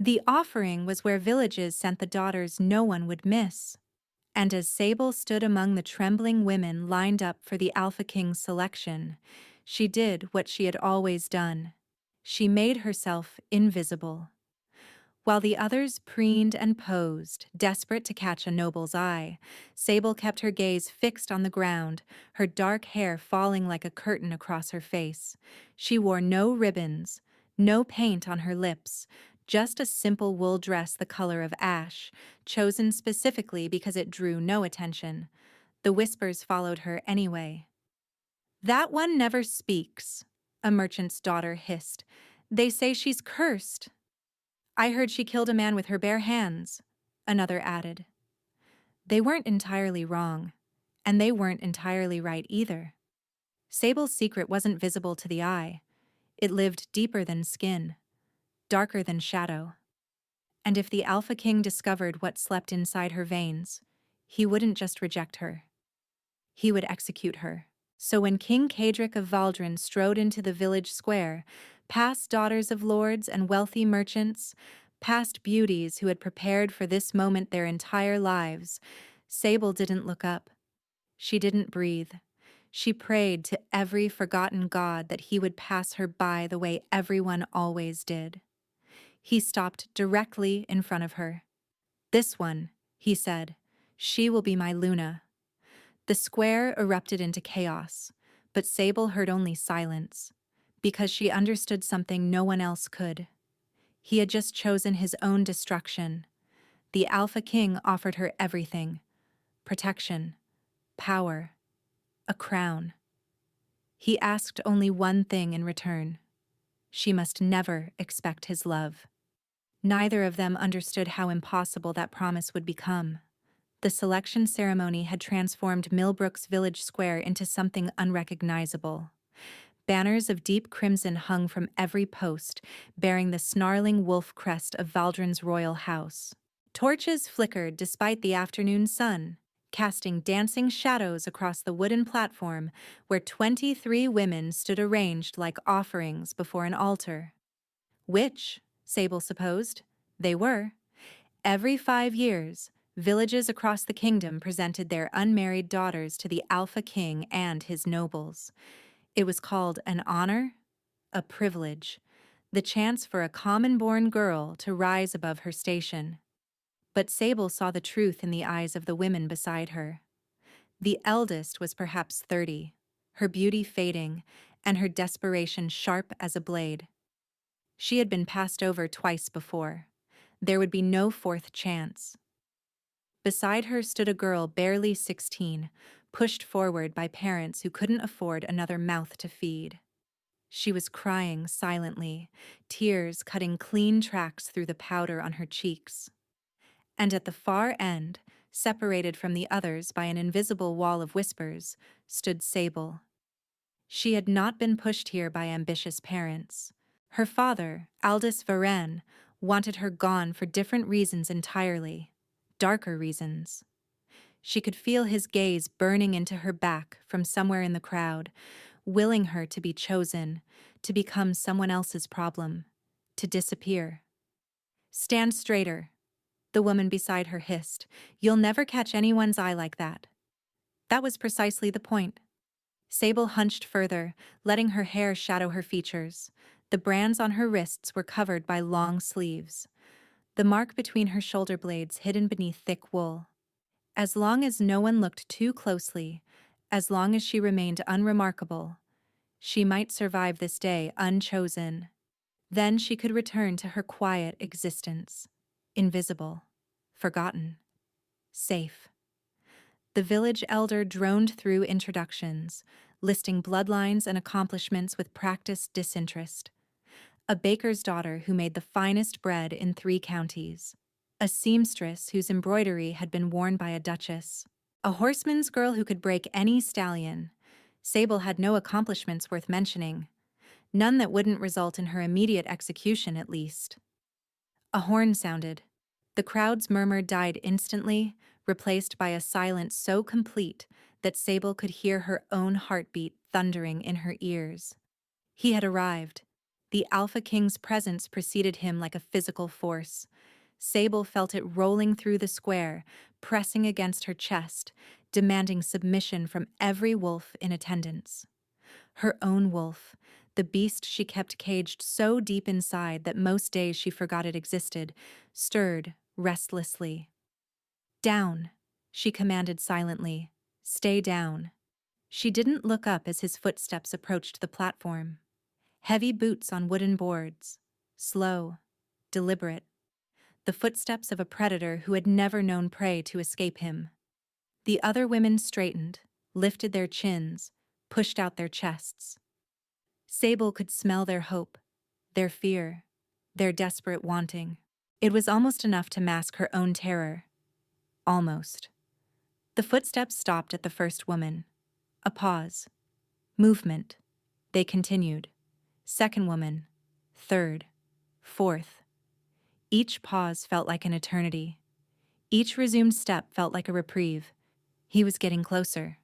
The offering was where villages sent the daughters no one would miss. And as Sable stood among the trembling women lined up for the Alpha King's selection, she did what she had always done. She made herself invisible. While the others preened and posed, desperate to catch a noble's eye, Sable kept her gaze fixed on the ground, her dark hair falling like a curtain across her face. She wore no ribbons, no paint on her lips, just a simple wool dress the color of ash, chosen specifically because it drew no attention. The whispers followed her anyway. "That one never speaks," a merchant's daughter hissed. "They say she's cursed." "I heard she killed a man with her bare hands," another added. They weren't entirely wrong, and they weren't entirely right either. Sable's secret wasn't visible to the eye. It lived deeper than skin, darker than shadow. And if the Alpha King discovered what slept inside her veins, he wouldn't just reject her. He would execute her. So when King Kadric of Valdron strode into the village square, past daughters of lords and wealthy merchants, past beauties who had prepared for this moment their entire lives, Sable didn't look up. She didn't breathe. She prayed to every forgotten god that he would pass her by the way everyone always did. He stopped directly in front of her. "This one," he said. "She will be my Luna." The square erupted into chaos, but Sable heard only silence, because she understood something no one else could. He had just chosen his own destruction. The Alpha King offered her everything: protection, power, a crown. He asked only one thing in return. She must never expect his love. Neither of them understood how impossible that promise would become. The selection ceremony had transformed Millbrook's village square into something unrecognizable. Banners of deep crimson hung from every post, bearing the snarling wolf crest of Valdron's royal house. Torches flickered despite the afternoon sun, casting dancing shadows across the wooden platform where 23 women stood arranged like offerings before an altar. Which, Sable supposed, they were. Every 5 years, villages across the kingdom presented their unmarried daughters to the Alpha King and his nobles. It was called an honor, a privilege, the chance for a common-born girl to rise above her station. But Sable saw the truth in the eyes of the women beside her. The eldest was perhaps 30, her beauty fading, and her desperation sharp as a blade. She had been passed over twice before. There would be no fourth chance. Beside her stood a girl barely 16, pushed forward by parents who couldn't afford another mouth to feed. She was crying silently, tears cutting clean tracks through the powder on her cheeks. And at the far end, separated from the others by an invisible wall of whispers, stood Sable. She had not been pushed here by ambitious parents. Her father, Aldous Varan, wanted her gone for different reasons entirely. Darker reasons. She could feel his gaze burning into her back from somewhere in the crowd, willing her to be chosen, to become someone else's problem, to disappear. "Stand straighter," the woman beside her hissed. "You'll never catch anyone's eye like that." That was precisely the point. Sable hunched further, letting her hair shadow her features. The brands on her wrists were covered by long sleeves. The mark between her shoulder blades hidden beneath thick wool. As long as no one looked too closely, as long as she remained unremarkable, she might survive this day unchosen. Then she could return to her quiet existence, invisible, forgotten, safe. The village elder droned through introductions, listing bloodlines and accomplishments with practiced disinterest. A baker's daughter who made the finest bread in 3 counties. A seamstress whose embroidery had been worn by a duchess. A horseman's girl who could break any stallion. Sable had no accomplishments worth mentioning. None that wouldn't result in her immediate execution, at least. A horn sounded. The crowd's murmur died instantly, replaced by a silence so complete that Sable could hear her own heartbeat thundering in her ears. He had arrived. The Alpha King's presence preceded him like a physical force. Sable felt it rolling through the square, pressing against her chest, demanding submission from every wolf in attendance. Her own wolf, the beast she kept caged so deep inside that most days she forgot it existed, stirred restlessly. "Down," she commanded silently. "Stay down." She didn't look up as his footsteps approached the platform. Heavy boots on wooden boards. Slow, deliberate. The footsteps of a predator who had never known prey to escape him. The other women straightened, lifted their chins, pushed out their chests. Sable could smell their hope, their fear, their desperate wanting. It was almost enough to mask her own terror. Almost. The footsteps stopped at the first woman. A pause. Movement. They continued. Second woman. Third. Fourth. Each pause felt like an eternity. Each resumed step felt like a reprieve. He was getting closer.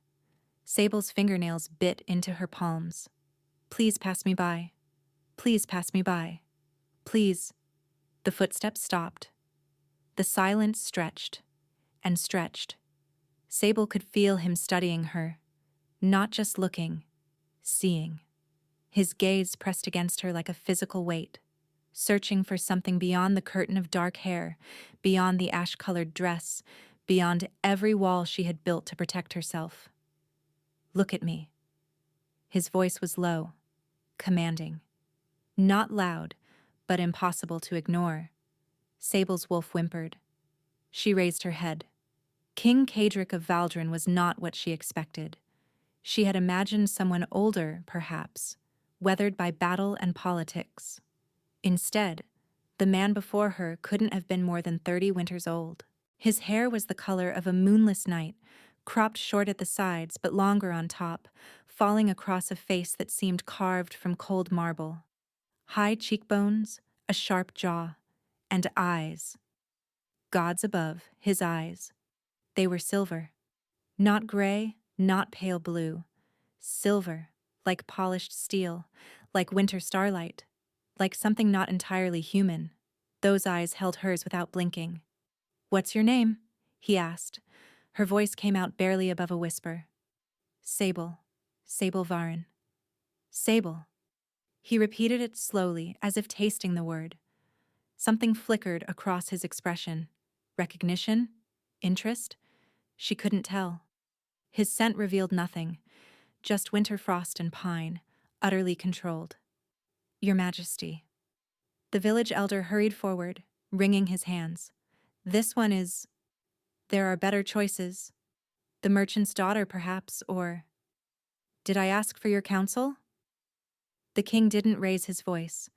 Sable's fingernails bit into her palms. "Please pass me by. Please pass me by. Please." The footsteps stopped. The silence stretched and stretched. Sable could feel him studying her, not just looking, seeing. His gaze pressed against her like a physical weight, searching for something beyond the curtain of dark hair, beyond the ash-colored dress, beyond every wall she had built to protect herself. "Look at me." His voice was low, commanding. Not loud, but impossible to ignore. Sable's wolf whimpered. She raised her head. King Cadric of Valdron was not what she expected. She had imagined someone older, perhaps, weathered by battle and politics. Instead, the man before her couldn't have been more than 30 winters old. His hair was the color of a moonless night, cropped short at the sides but longer on top, falling across a face that seemed carved from cold marble. High cheekbones, a sharp jaw, and eyes. Gods above, his eyes. They were silver. Not gray, not pale blue. Silver, like polished steel, like winter starlight, like something not entirely human. Those eyes held hers without blinking. "What's your name?" he asked. Her voice came out barely above a whisper. "Sable. Sable Varin." "Sable." He repeated it slowly, as if tasting the word. Something flickered across his expression. Recognition? Interest? She couldn't tell. His scent revealed nothing, just winter frost and pine, utterly controlled. "Your Majesty." The village elder hurried forward, wringing his hands. "This one is... There are better choices. The merchant's daughter, perhaps, or... Did I ask for your counsel?" The king didn't raise his voice.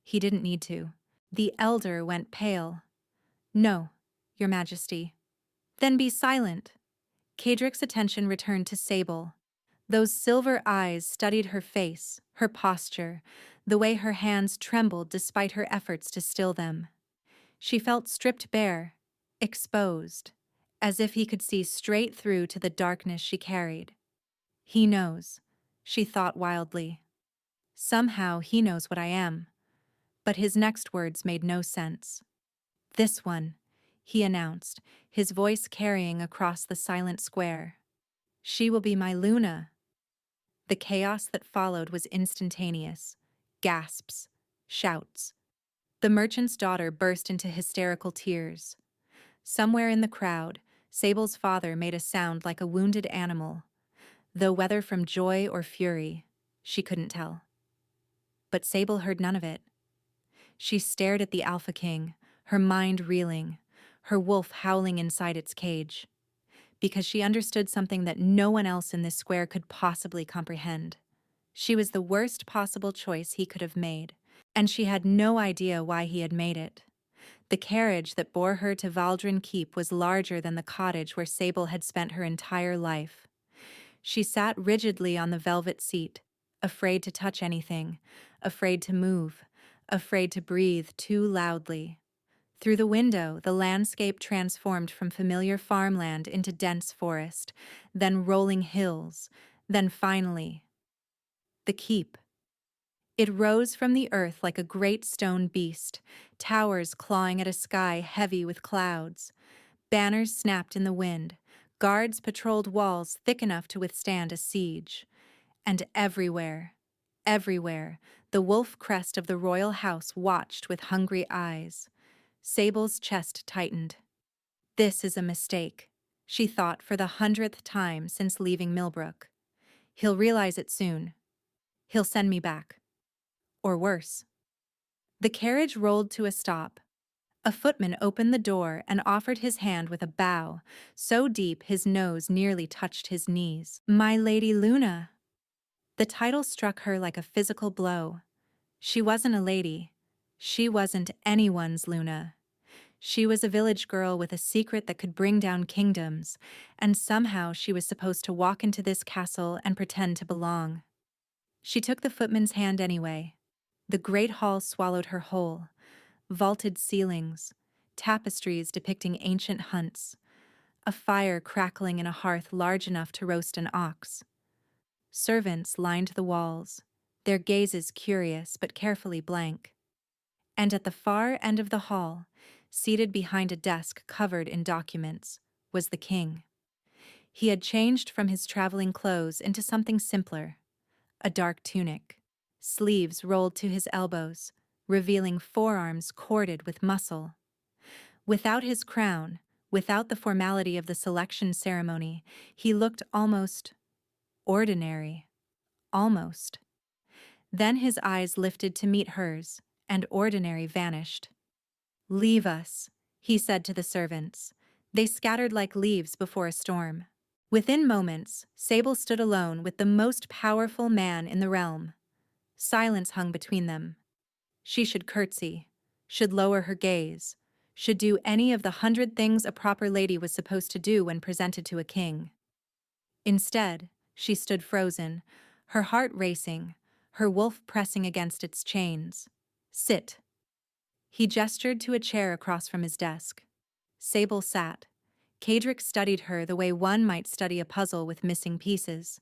He didn't need to. The elder went pale. "No, Your Majesty." "Then be silent." Cadric's attention returned to Sable. Those silver eyes studied her face, her posture, the way her hands trembled despite her efforts to still them. She felt stripped bare, exposed, as if he could see straight through to the darkness she carried. "He knows," she thought wildly. "Somehow he knows what I am." But his next words made no sense. "This one," he announced, his voice carrying across the silent square. "She will be my Luna." The chaos that followed was instantaneous. Gasps, shouts. The merchant's daughter burst into hysterical tears. Somewhere in the crowd, Sable's father made a sound like a wounded animal, though whether from joy or fury, she couldn't tell. But Sable heard none of it. She stared at the Alpha King, her mind reeling, her wolf howling inside its cage, because she understood something that no one else in this square could possibly comprehend. She was the worst possible choice he could have made, and she had no idea why he had made it. The carriage that bore her to Valdron Keep was larger than the cottage where Sable had spent her entire life. She sat rigidly on the velvet seat, afraid to touch anything, afraid to move, afraid to breathe too loudly. Through the window, the landscape transformed from familiar farmland into dense forest, then rolling hills, then finally, the keep. It rose from the earth like a great stone beast, towers clawing at a sky heavy with clouds. Banners snapped in the wind, guards patrolled walls thick enough to withstand a siege. And everywhere, the wolf crest of the royal house watched with hungry eyes. Sable's chest tightened. This is a mistake, she thought for the 100th time since leaving Millbrook. He'll realize it soon. He'll send me back. Or worse. The carriage rolled to a stop. A footman opened the door and offered his hand with a bow, so deep his nose nearly touched his knees. My Lady Luna. The title struck her like a physical blow. She wasn't a lady. She wasn't anyone's Luna. She was a village girl with a secret that could bring down kingdoms, and somehow she was supposed to walk into this castle and pretend to belong. She took the footman's hand anyway. The great hall swallowed her whole. Vaulted ceilings, tapestries depicting ancient hunts, a fire crackling in a hearth large enough to roast an ox. Servants lined the walls, their gazes curious but carefully blank. And at the far end of the hall, seated behind a desk covered in documents, was the king. He had changed from his traveling clothes into something simpler, a dark tunic, sleeves rolled to his elbows, revealing forearms corded with muscle. Without his crown, without the formality of the selection ceremony, he looked almost ordinary. Almost. Then his eyes lifted to meet hers, and ordinary vanished. Leave us, he said to the servants. They scattered like leaves before a storm. Within moments, Sable stood alone with the most powerful man in the realm. Silence hung between them. She should curtsy, should lower her gaze, should do any of the 100 things a proper lady was supposed to do when presented to a king. Instead, she stood frozen, her heart racing, her wolf pressing against its chains. Sit. He gestured to a chair across from his desk. Sable sat. Cadric studied her the way one might study a puzzle with missing pieces.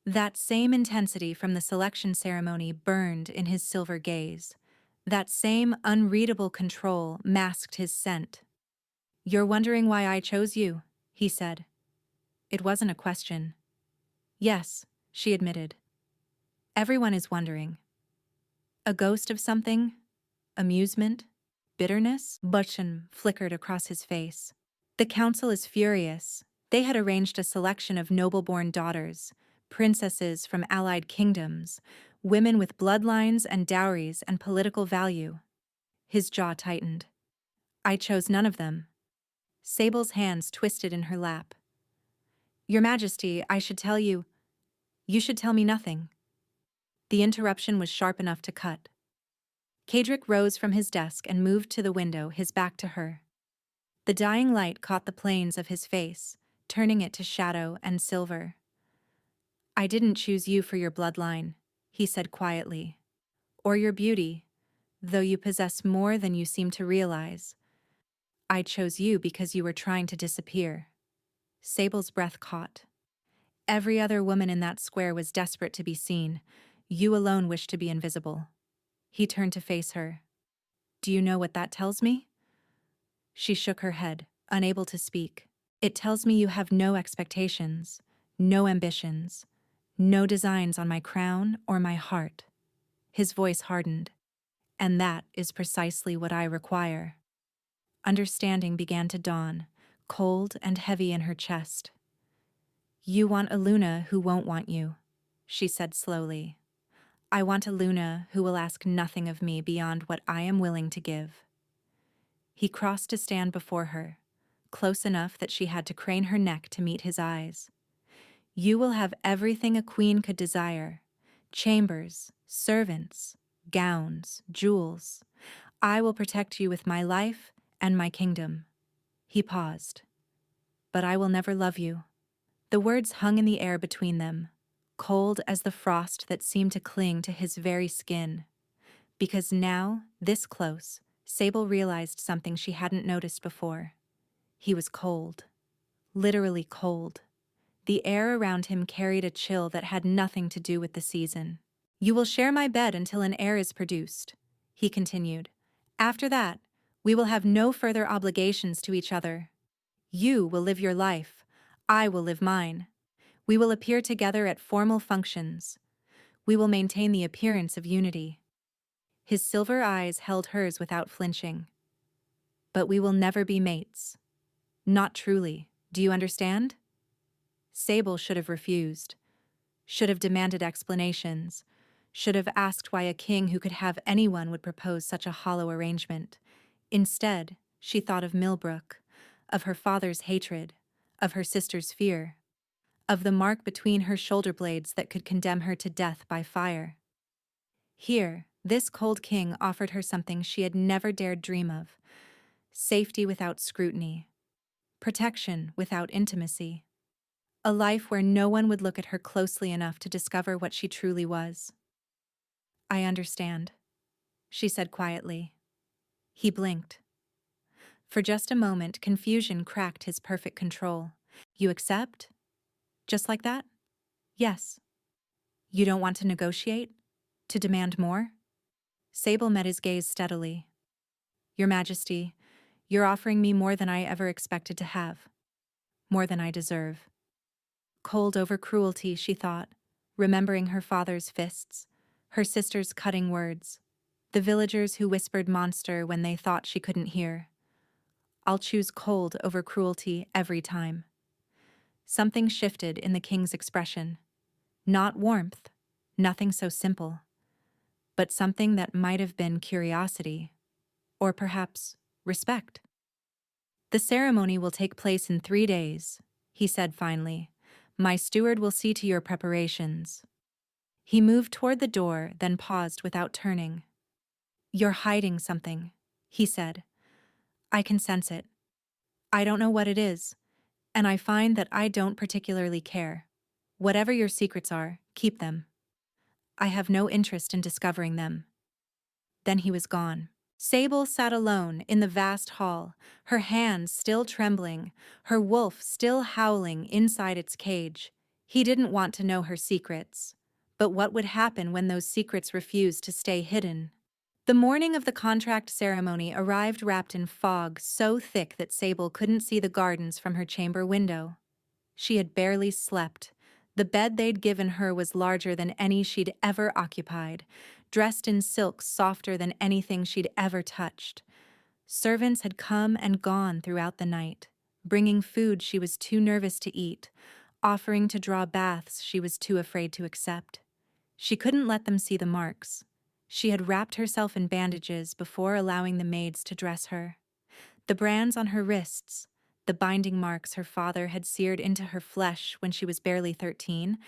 That same intensity from the selection ceremony burned in his silver gaze. That same unreadable control masked his scent. You're wondering why I chose you, he said. It wasn't a question. Yes, she admitted. Everyone is wondering. A ghost of something? Amusement? Bitterness? Butchen flickered across his face. The council is furious. They had arranged a selection of noble-born daughters, princesses from allied kingdoms, women with bloodlines and dowries and political value. His jaw tightened. I chose none of them. Sable's hands twisted in her lap. Your Majesty, I should tell you. You should tell me nothing. The interruption was sharp enough to cut. Cadric rose from his desk and moved to the window, his back to her. The dying light caught the planes of his face, turning it to shadow and silver. I didn't choose you for your bloodline, he said quietly, or your beauty, though you possess more than you seem to realize. I chose you because you were trying to disappear. Sable's breath caught. Every other woman in that square was desperate to be seen. You alone wished to be invisible. He turned to face her. Do you know what that tells me? She shook her head, unable to speak. It tells me you have no expectations, no ambitions, no designs on my crown or my heart. His voice hardened. And that is precisely what I require. Understanding began to dawn, cold and heavy in her chest. You want a Luna who won't want you, she said slowly. I want a Luna who will ask nothing of me beyond what I am willing to give. He crossed to stand before her, close enough that she had to crane her neck to meet his eyes. You will have everything a queen could desire. Chambers, servants, gowns, jewels. I will protect you with my life and my kingdom. He paused. But I will never love you. The words hung in the air between them, cold as the frost that seemed to cling to his very skin. Because now, this close, Sable realized something she hadn't noticed before. He was cold. Literally cold. The air around him carried a chill that had nothing to do with the season. You will share my bed until an heir is produced, he continued. After that, we will have no further obligations to each other. You will live your life, I will live mine. We will appear together at formal functions. We will maintain the appearance of unity. His silver eyes held hers without flinching. But we will never be mates. Not truly, do you understand? Sable should have refused, should have demanded explanations, should have asked why a king who could have anyone would propose such a hollow arrangement. Instead, she thought of Millbrook, of her father's hatred, of her sister's fear, of the mark between her shoulder blades that could condemn her to death by fire. Here, this cold king offered her something she had never dared dream of: safety without scrutiny, protection without intimacy, a life where no one would look at her closely enough to discover what she truly was. I understand, she said quietly. He blinked. For just a moment, confusion cracked his perfect control. You accept? Just like that? Yes. You don't want to negotiate? To demand more? Sable met his gaze steadily. Your Majesty, you're offering me more than I ever expected to have. More than I deserve. Cold over cruelty, she thought, remembering her father's fists, her sister's cutting words, the villagers who whispered monster when they thought she couldn't hear. I'll choose cold over cruelty every time. Something shifted in the king's expression. Not warmth, nothing so simple, but something that might have been curiosity, or perhaps respect. The ceremony will take place in 3 days, he said finally. My steward will see to your preparations. He moved toward the door, then paused without turning. You're hiding something, he said. I can sense it. I don't know what it is, and I find that I don't particularly care. Whatever your secrets are, keep them. I have no interest in discovering them. Then he was gone. Sable sat alone in the vast hall, her hands still trembling, her wolf still howling inside its cage. He didn't want to know her secrets. But what would happen when those secrets refused to stay hidden? The morning of the contract ceremony arrived wrapped in fog so thick that Sable couldn't see the gardens from her chamber window. She had barely slept. The bed they'd given her was larger than any she'd ever occupied, dressed in silks softer than anything she'd ever touched. Servants had come and gone throughout the night, bringing food she was too nervous to eat, offering to draw baths she was too afraid to accept. She couldn't let them see the marks. She had wrapped herself in bandages before allowing the maids to dress her. The brands on her wrists, the binding marks her father had seared into her flesh when she was barely 13,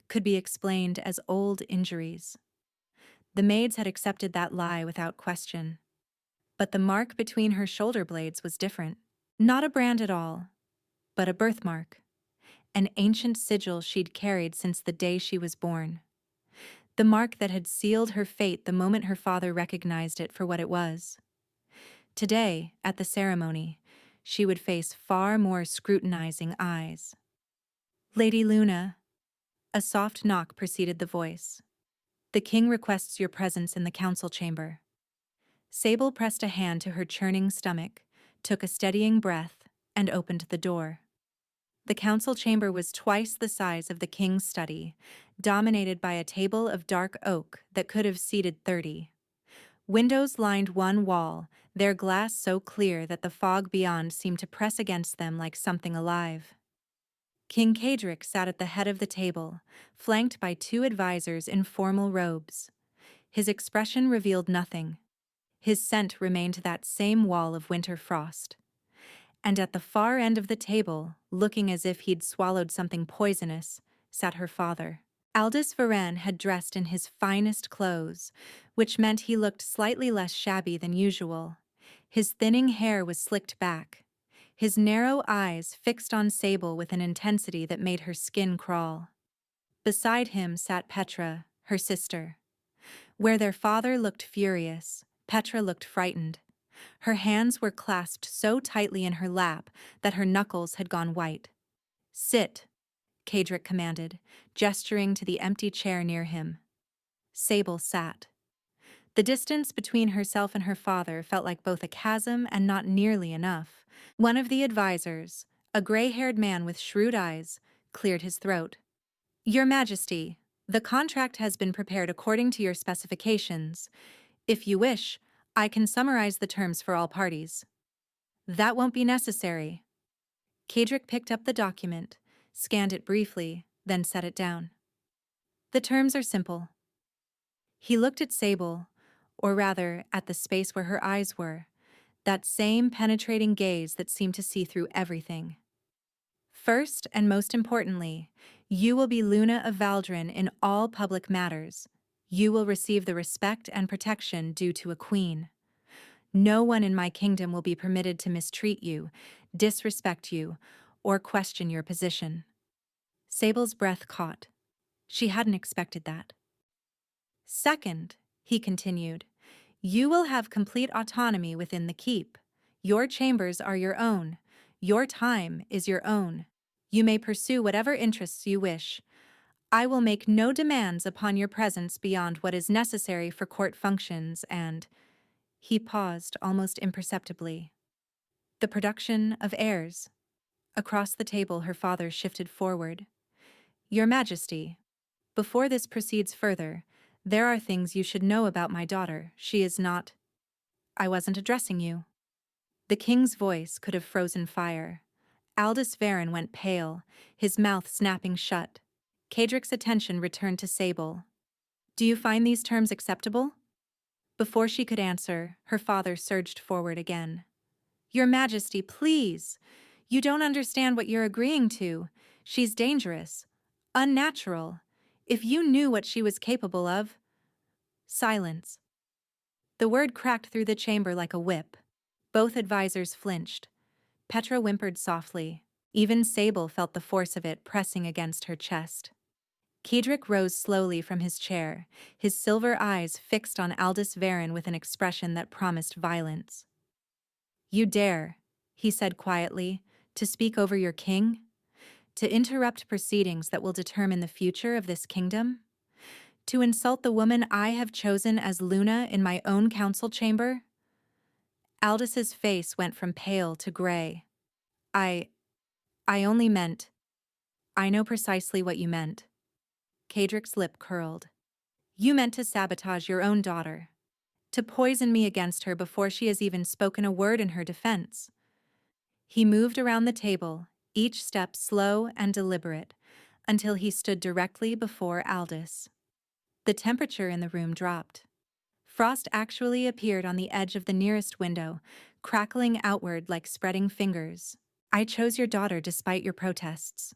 could be explained as old injuries. The maids had accepted that lie without question. But the mark between her shoulder blades was different. Not a brand at all, but a birthmark, an ancient sigil she'd carried since the day she was born. The mark that had sealed her fate the moment her father recognized it for what it was. Today, at the ceremony, she would face far more scrutinizing eyes. Lady Luna. A soft knock preceded the voice. The king requests your presence in the council chamber. Sable pressed a hand to her churning stomach, took a steadying breath, and opened the door. The council chamber was twice the size of the king's study, dominated by a table of dark oak that could have seated 30. Windows lined one wall, their glass so clear that the fog beyond seemed to press against them like something alive. King Cadric sat at the head of the table, flanked by 2 advisors in formal robes. His expression revealed nothing. His scent remained that same wall of winter frost. And at the far end of the table, looking as if he'd swallowed something poisonous, sat her father. Aldous Varan had dressed in his finest clothes, which meant he looked slightly less shabby than usual. His thinning hair was slicked back, his narrow eyes fixed on Sable with an intensity that made her skin crawl. Beside him sat Petra, her sister. Where their father looked furious, Petra looked frightened. Her hands were clasped so tightly in her lap that her knuckles had gone white. Sit, Cadric commanded, gesturing to the empty chair near him. Sable sat. The distance between herself and her father felt like both a chasm and not nearly enough. One of the advisors, a gray-haired man with shrewd eyes, cleared his throat. Your Majesty, the contract has been prepared according to your specifications. If you wish, I can summarize the terms for all parties. That won't be necessary. Kadric picked up the document, scanned it briefly, then set it down. The terms are simple. He looked at Sable, or rather, at the space where her eyes were, that same penetrating gaze that seemed to see through everything. First and most importantly, you will be Luna of Valdron in all public matters. You will receive the respect and protection due to a queen. No one in my kingdom will be permitted to mistreat you, disrespect you, or question your position. Sable's breath caught. She hadn't expected that. Second, he continued, you will have complete autonomy within the keep. Your chambers are your own. Your time is your own. You may pursue whatever interests you wish. I will make no demands upon your presence beyond what is necessary for court functions and... He paused almost imperceptibly. The production of heirs. Across the table her father shifted forward. Your Majesty, before this proceeds further, there are things you should know about my daughter. She is not... I wasn't addressing you. The king's voice could have frozen fire. Aldous Varen went pale, his mouth snapping shut. Kadric's attention returned to Sable. Do you find these terms acceptable? Before she could answer, her father surged forward again. Your Majesty, please! You don't understand what you're agreeing to. She's dangerous. Unnatural. If you knew what she was capable of... Silence. The word cracked through the chamber like a whip. Both advisors flinched. Petra whimpered softly. Even Sable felt the force of it pressing against her chest. Kadric rose slowly from his chair, his silver eyes fixed on Aldous Varen with an expression that promised violence. You dare, he said quietly, to speak over your king? To interrupt proceedings that will determine the future of this kingdom? To insult the woman I have chosen as Luna in my own council chamber? Aldous' face went from pale to gray. I only meant... I know precisely what you meant. Kadric's lip curled. You meant to sabotage your own daughter. To poison me against her before she has even spoken a word in her defense. He moved around the table, each step slow and deliberate, until he stood directly before Aldous. The temperature in the room dropped. Frost actually appeared on the edge of the nearest window, crackling outward like spreading fingers. I chose your daughter despite your protests.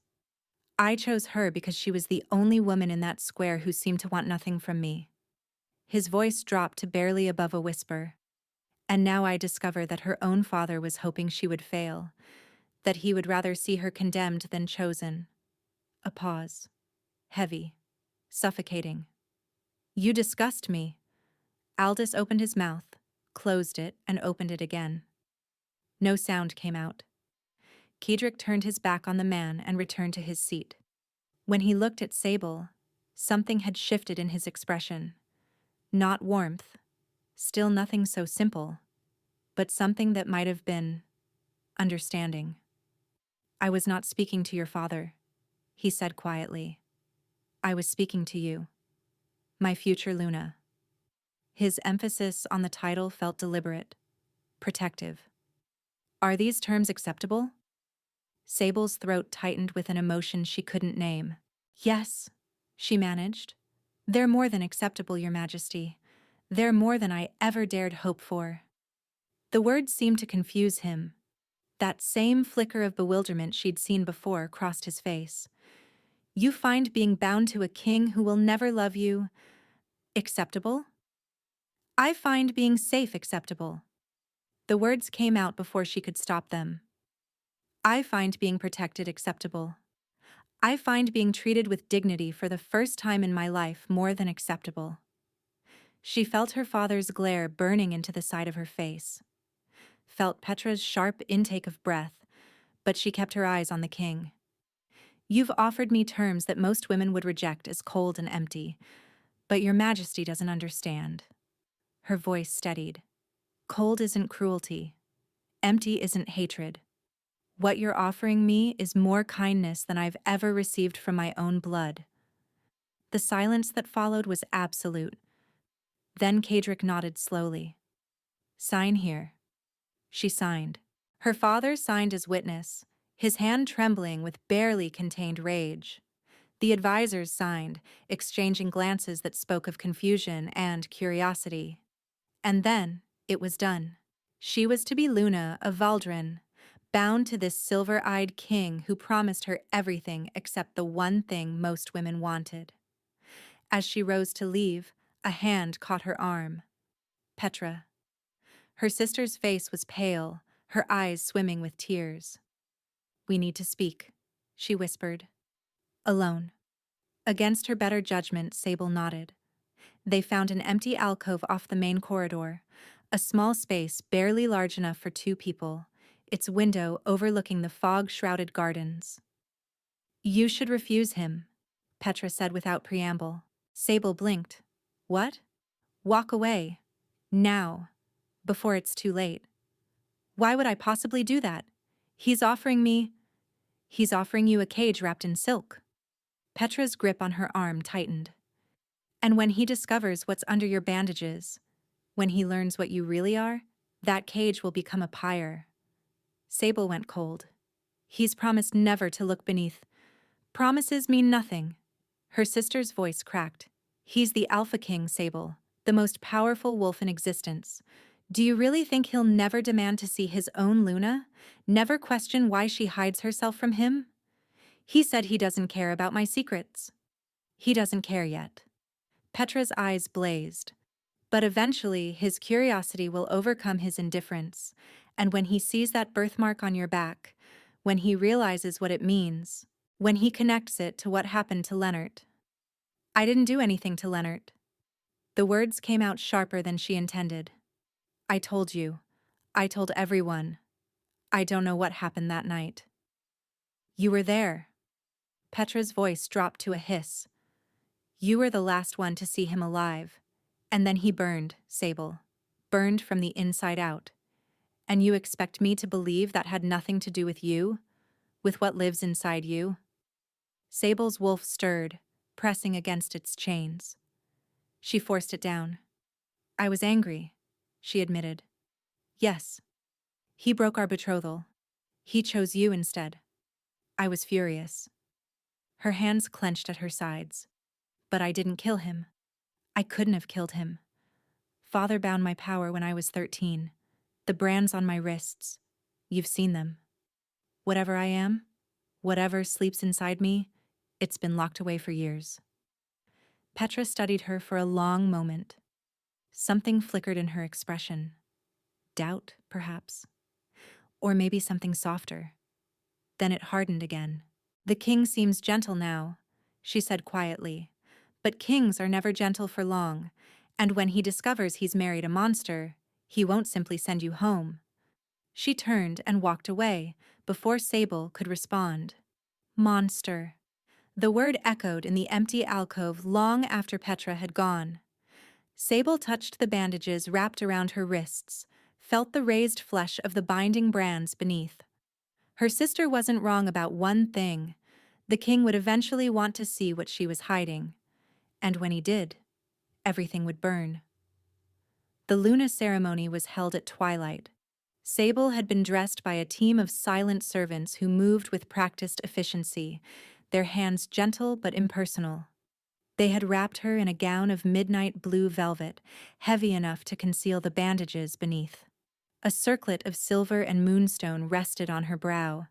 I chose her because she was the only woman in that square who seemed to want nothing from me. His voice dropped to barely above a whisper. And now I discover that her own father was hoping she would fail, that he would rather see her condemned than chosen. A pause. Heavy. Suffocating. You disgust me. Aldous opened his mouth, closed it, and opened it again. No sound came out. Kadric turned his back on the man and returned to his seat. When he looked at Sable, something had shifted in his expression. Not warmth, still nothing so simple, but something that might have been understanding. I was not speaking to your father, he said quietly. I was speaking to you, my future Luna. His emphasis on the title felt deliberate, protective. Are these terms acceptable? Sable's throat tightened with an emotion she couldn't name. Yes, she managed. They're more than acceptable, Your Majesty. They're more than I ever dared hope for. The words seemed to confuse him. That same flicker of bewilderment she'd seen before crossed his face. You find being bound to a king who will never love you acceptable? I find being safe acceptable. The words came out before she could stop them. I find being protected acceptable. I find being treated with dignity for the first time in my life more than acceptable. She felt her father's glare burning into the side of her face. Felt Petra's sharp intake of breath, but she kept her eyes on the king. You've offered me terms that most women would reject as cold and empty, But your majesty doesn't understand. Her voice steadied. Cold isn't cruelty. Empty isn't hatred. What you're offering me is more kindness than I've ever received from my own blood. The silence that followed was absolute. Then Kadric nodded slowly. Sign here. She signed. Her father signed as witness, his hand trembling with barely contained rage. The advisors signed, exchanging glances that spoke of confusion and curiosity. And then, it was done. She was to be Luna of Valdron, bound to this silver-eyed king who promised her everything except the one thing most women wanted. As she rose to leave, a hand caught her arm. Petra. Her sister's face was pale, her eyes swimming with tears. We need to speak, she whispered. Alone. Against her better judgment, Sable nodded. They found an empty alcove off the main corridor, a small space barely large enough for two people, its window overlooking the fog-shrouded gardens. You should refuse him, Petra said without preamble. Sable blinked. What? Walk away. Now. Before it's too late. Why would I possibly do that? He's offering you a cage wrapped in silk. Petra's grip on her arm tightened. And when he discovers what's under your bandages, when he learns what you really are, that cage will become a pyre. Sable went cold. He's promised never to look beneath. Promises mean nothing. Her sister's voice cracked. He's the Alpha King, Sable, the most powerful wolf in existence. Do you really think he'll never demand to see his own Luna? Never question why she hides herself from him? He said he doesn't care about my secrets. He doesn't care yet. Petra's eyes blazed. But eventually, his curiosity will overcome his indifference, and when he sees that birthmark on your back, when he realizes what it means, when he connects it to what happened to Leonard. I didn't do anything to Leonard. The words came out sharper than she intended. I told you. I told everyone. I don't know what happened that night. You were there. Petra's voice dropped to a hiss. You were the last one to see him alive. And then he burned, Sable. Burned from the inside out. And you expect me to believe that had nothing to do with you? With what lives inside you? Sable's wolf stirred, pressing against its chains. She forced it down. I was angry, she admitted. Yes. He broke our betrothal. He chose you instead. I was furious. Her hands clenched at her sides. But I didn't kill him. I couldn't have killed him. Father bound my power when I was 13. The brands on my wrists. You've seen them. Whatever I am, whatever sleeps inside me, it's been locked away for years. Petra studied her for a long moment. Something flickered in her expression. Doubt, perhaps. Or maybe something softer. Then it hardened again. The king seems gentle now, she said quietly. But kings are never gentle for long, and when he discovers he's married a monster, he won't simply send you home. She turned and walked away before Sable could respond. Monster. The word echoed in the empty alcove long after Petra had gone. Sable touched the bandages wrapped around her wrists, felt the raised flesh of the binding brands beneath. Her sister wasn't wrong about one thing. The king would eventually want to see what she was hiding. And when he did, everything would burn. The Luna ceremony was held at twilight. Sable had been dressed by a team of silent servants who moved with practiced efficiency, their hands gentle but impersonal. They had wrapped her in a gown of midnight blue velvet, heavy enough to conceal the bandages beneath. A circlet of silver and moonstone rested on her brow.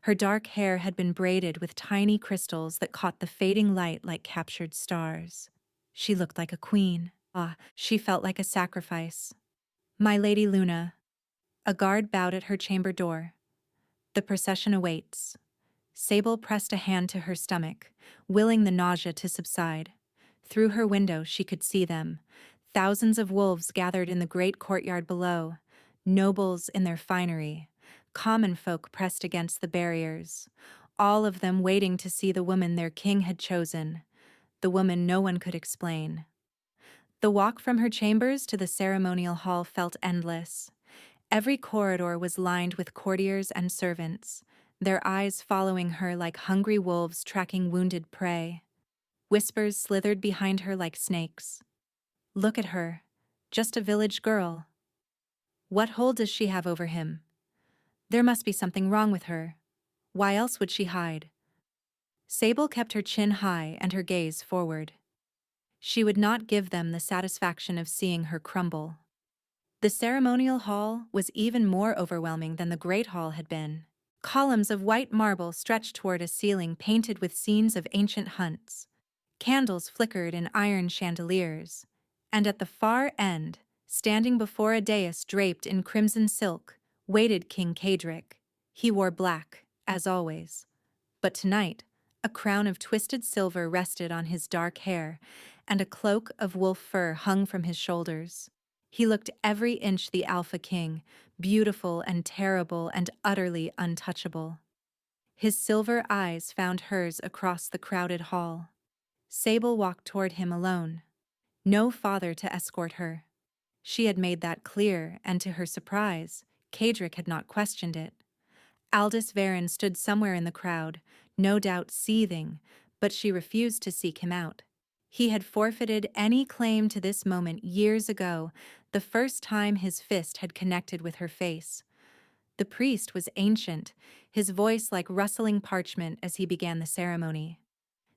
Her dark hair had been braided with tiny crystals that caught the fading light like captured stars. She looked like a queen. She felt like a sacrifice. My Lady Luna. A guard bowed at her chamber door. The procession awaits. Sable pressed a hand to her stomach, willing the nausea to subside. Through her window she could see them. Thousands of wolves gathered in the great courtyard below, nobles in their finery, common folk pressed against the barriers, all of them waiting to see the woman their king had chosen, the woman no one could explain, The walk from her chambers to the ceremonial hall felt endless. Every corridor was lined with courtiers and servants, their eyes following her like hungry wolves tracking wounded prey. Whispers slithered behind her like snakes. Look at her. Just a village girl. What hold does she have over him? There must be something wrong with her. Why else would she hide? Sable kept her chin high and her gaze forward. She would not give them the satisfaction of seeing her crumble. The ceremonial hall was even more overwhelming than the Great Hall had been. Columns of white marble stretched toward a ceiling painted with scenes of ancient hunts. Candles flickered in iron chandeliers. And at the far end, standing before a dais draped in crimson silk, waited King Cadric. He wore black, as always. But tonight, a crown of twisted silver rested on his dark hair, and a cloak of wolf fur hung from his shoulders. He looked every inch the Alpha King, beautiful and terrible and utterly untouchable. His silver eyes found hers across the crowded hall. Sable walked toward him alone. No father to escort her. She had made that clear, and to her surprise, Cadric had not questioned it. Aldous Varen stood somewhere in the crowd, no doubt seething, but she refused to seek him out. He had forfeited any claim to this moment years ago, the first time his fist had connected with her face. The priest was ancient, his voice like rustling parchment as he began the ceremony.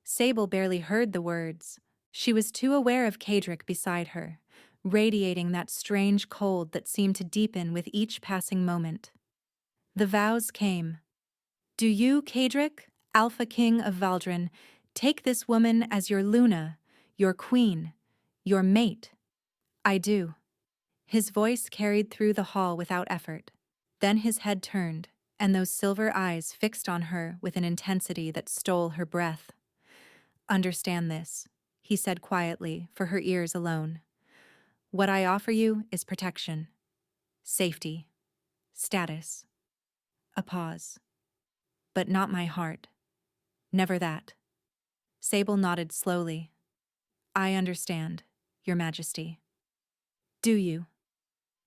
Sable barely heard the words. She was too aware of Cadric beside her, radiating that strange cold that seemed to deepen with each passing moment. The vows came. Do you, Cadric, Alpha King of Valdron, take this woman as your Luna, your queen, your mate? I do. His voice carried through the hall without effort. Then his head turned, and those silver eyes fixed on her with an intensity that stole her breath. Understand this, he said quietly, for her ears alone. What I offer you is protection, safety, status. A pause. But not my heart. Never that. Sable nodded slowly. I understand, Your Majesty. Do you?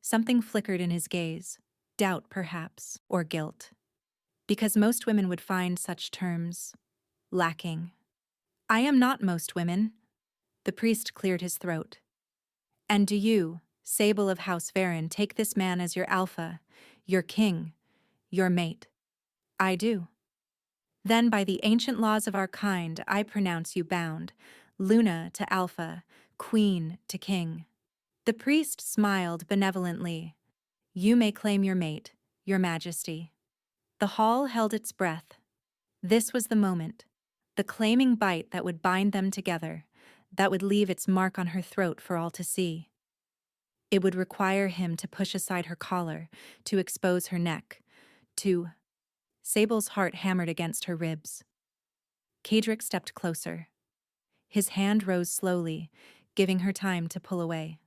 Something flickered in his gaze, doubt perhaps, or guilt. Because most women would find such terms lacking. I am not most women. The priest cleared his throat. And do you, Sable of House Varen, take this man as your alpha, your king, your mate? I do. Then by the ancient laws of our kind, I pronounce you bound, Luna to Alpha, Queen to King. The priest smiled benevolently. You may claim your mate, Your Majesty. The hall held its breath. This was the moment, the claiming bite that would bind them together, that would leave its mark on her throat for all to see. It would require him to push aside her collar, to expose her neck, to... Sable's heart hammered against her ribs. Cadric stepped closer. His hand rose slowly, giving her time to pull away.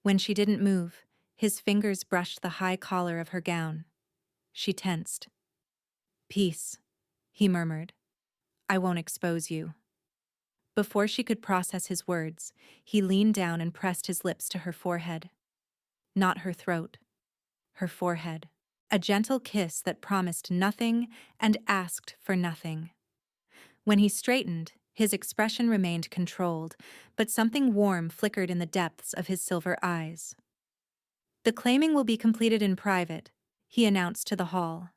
When she didn't move, his fingers brushed the high collar of her gown. She tensed. Peace, he murmured. I won't expose you. Before she could process his words, he leaned down and pressed his lips to her forehead. Not her throat, her forehead. A gentle kiss that promised nothing and asked for nothing. When he straightened, his expression remained controlled, but something warm flickered in the depths of his silver eyes. The claiming will be completed in private, he announced to the hall.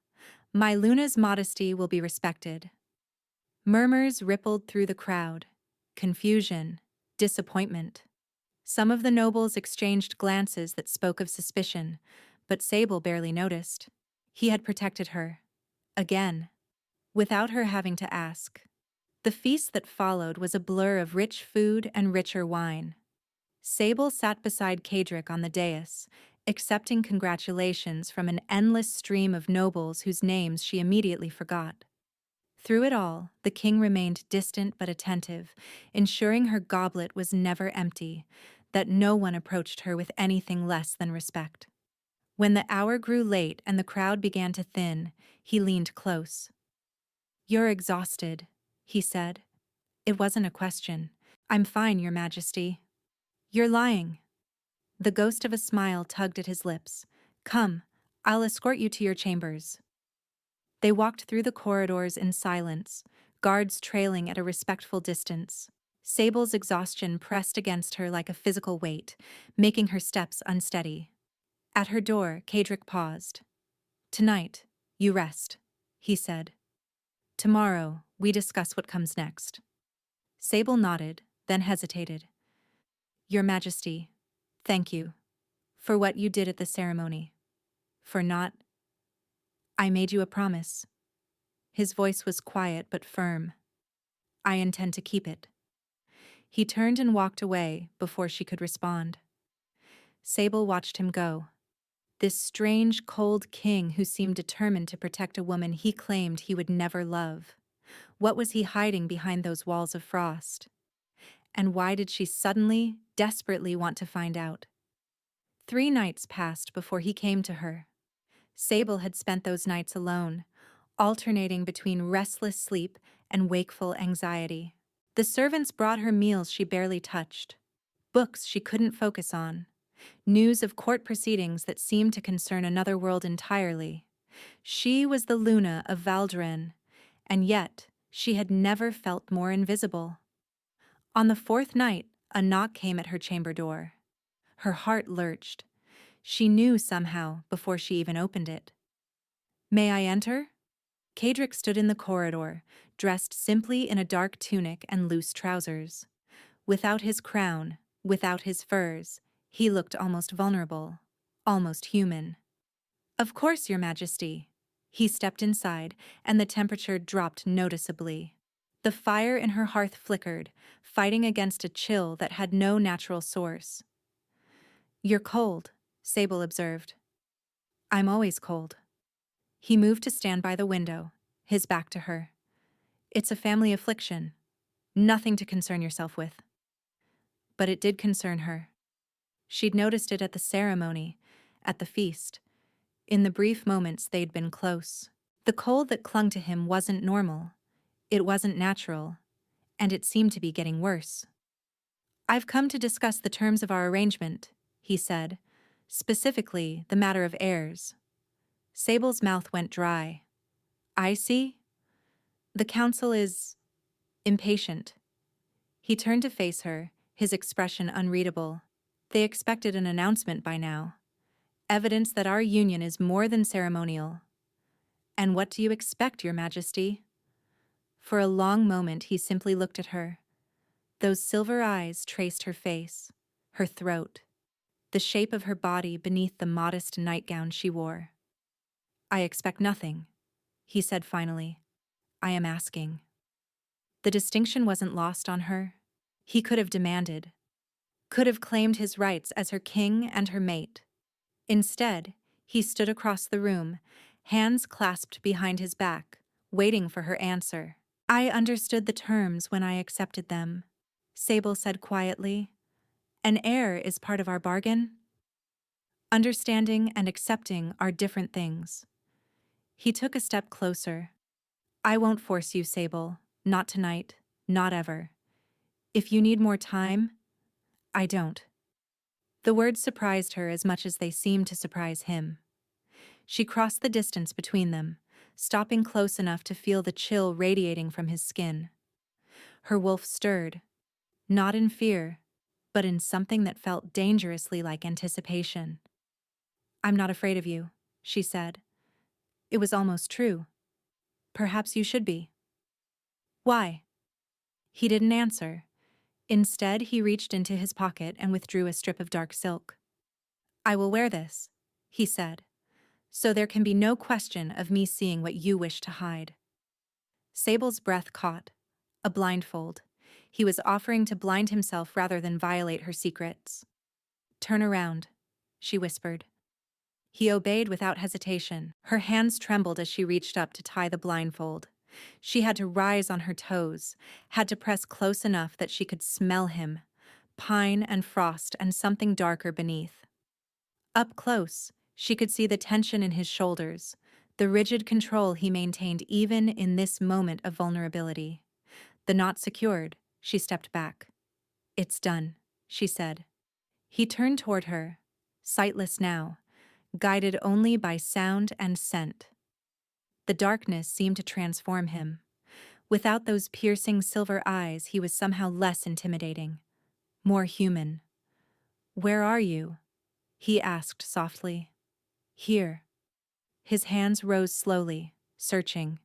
My Luna's modesty will be respected. Murmurs rippled through the crowd. Confusion, disappointment. Some of the nobles exchanged glances that spoke of suspicion, but Sable barely noticed. He had protected her. Again. Without her having to ask. The feast that followed was a blur of rich food and richer wine. Sable sat beside Cadric on the dais, accepting congratulations from an endless stream of nobles whose names she immediately forgot. Through it all, the king remained distant but attentive, ensuring her goblet was never empty, that no one approached her with anything less than respect. When the hour grew late and the crowd began to thin, he leaned close. You're exhausted, he said. It wasn't a question. I'm fine, Your Majesty. You're lying. The ghost of a smile tugged at his lips. Come, I'll escort you to your chambers. They walked through the corridors in silence, guards trailing at a respectful distance. Sable's exhaustion pressed against her like a physical weight, making her steps unsteady. At her door, Kadric paused. Tonight, you rest, he said. Tomorrow, we discuss what comes next. Sable nodded, then hesitated. Your Majesty, thank you. For what you did at the ceremony. For not. I made you a promise. His voice was quiet but firm. I intend to keep it. He turned and walked away before she could respond. Sable watched him go. This strange, cold king who seemed determined to protect a woman he claimed he would never love. What was he hiding behind those walls of frost? And why did she suddenly, desperately want to find out? 3 nights passed before he came to her. Sable had spent those nights alone, alternating between restless sleep and wakeful anxiety. The servants brought her meals she barely touched, books she couldn't focus on, news of court proceedings that seemed to concern another world entirely. She was the Luna of Valdron, and yet she had never felt more invisible. On the 4th night, a knock came at her chamber door. Her heart lurched. She knew somehow before she even opened it. May I enter? Kadric stood in the corridor, dressed simply in a dark tunic and loose trousers. Without his crown, without his furs, he looked almost vulnerable, almost human. Of course, Your Majesty. He stepped inside, and the temperature dropped noticeably. The fire in her hearth flickered, fighting against a chill that had no natural source. You're cold, Sable observed. I'm always cold. He moved to stand by the window, his back to her. It's a family affliction. Nothing to concern yourself with. But it did concern her. She'd noticed it at the ceremony, at the feast. In the brief moments they'd been close. The cold that clung to him wasn't normal. It wasn't natural. And it seemed to be getting worse. I've come to discuss the terms of our arrangement, he said, specifically the matter of heirs. Sable's mouth went dry. I see. The council is impatient. He turned to face her, his expression unreadable. They expected an announcement by now. Evidence that our union is more than ceremonial. And what do you expect, Your Majesty? For a long moment he simply looked at her. Those silver eyes traced her face, her throat, the shape of her body beneath the modest nightgown she wore. I expect nothing, he said finally. I am asking. The distinction wasn't lost on her. He could have demanded, could have claimed his rights as her king and her mate. Instead, he stood across the room, hands clasped behind his back, waiting for her answer. I understood the terms when I accepted them, Sable said quietly. An heir is part of our bargain. Understanding and accepting are different things. He took a step closer. I won't force you, Sable. Not tonight. Not ever. If you need more time, I don't. The words surprised her as much as they seemed to surprise him. She crossed the distance between them, stopping close enough to feel the chill radiating from his skin. Her wolf stirred, not in fear, but in something that felt dangerously like anticipation. I'm not afraid of you, she said. It was almost true. Perhaps you should be. Why? He didn't answer. Instead, he reached into his pocket and withdrew a strip of dark silk. I will wear this, he said, so there can be no question of me seeing what you wish to hide. Sable's breath caught. A blindfold. He was offering to blind himself rather than violate her secrets. Turn around, she whispered. He obeyed without hesitation. Her hands trembled as she reached up to tie the blindfold. She had to rise on her toes, had to press close enough that she could smell him, pine and frost and something darker beneath. Up close, she could see the tension in his shoulders, the rigid control he maintained even in this moment of vulnerability. The knot secured, she stepped back. It's done, she said. He turned toward her, sightless now, guided only by sound and scent. The darkness seemed to transform him. Without those piercing silver eyes, he was somehow less intimidating, more human. "Where are you?" he asked softly. "Here." His hands rose slowly, searching.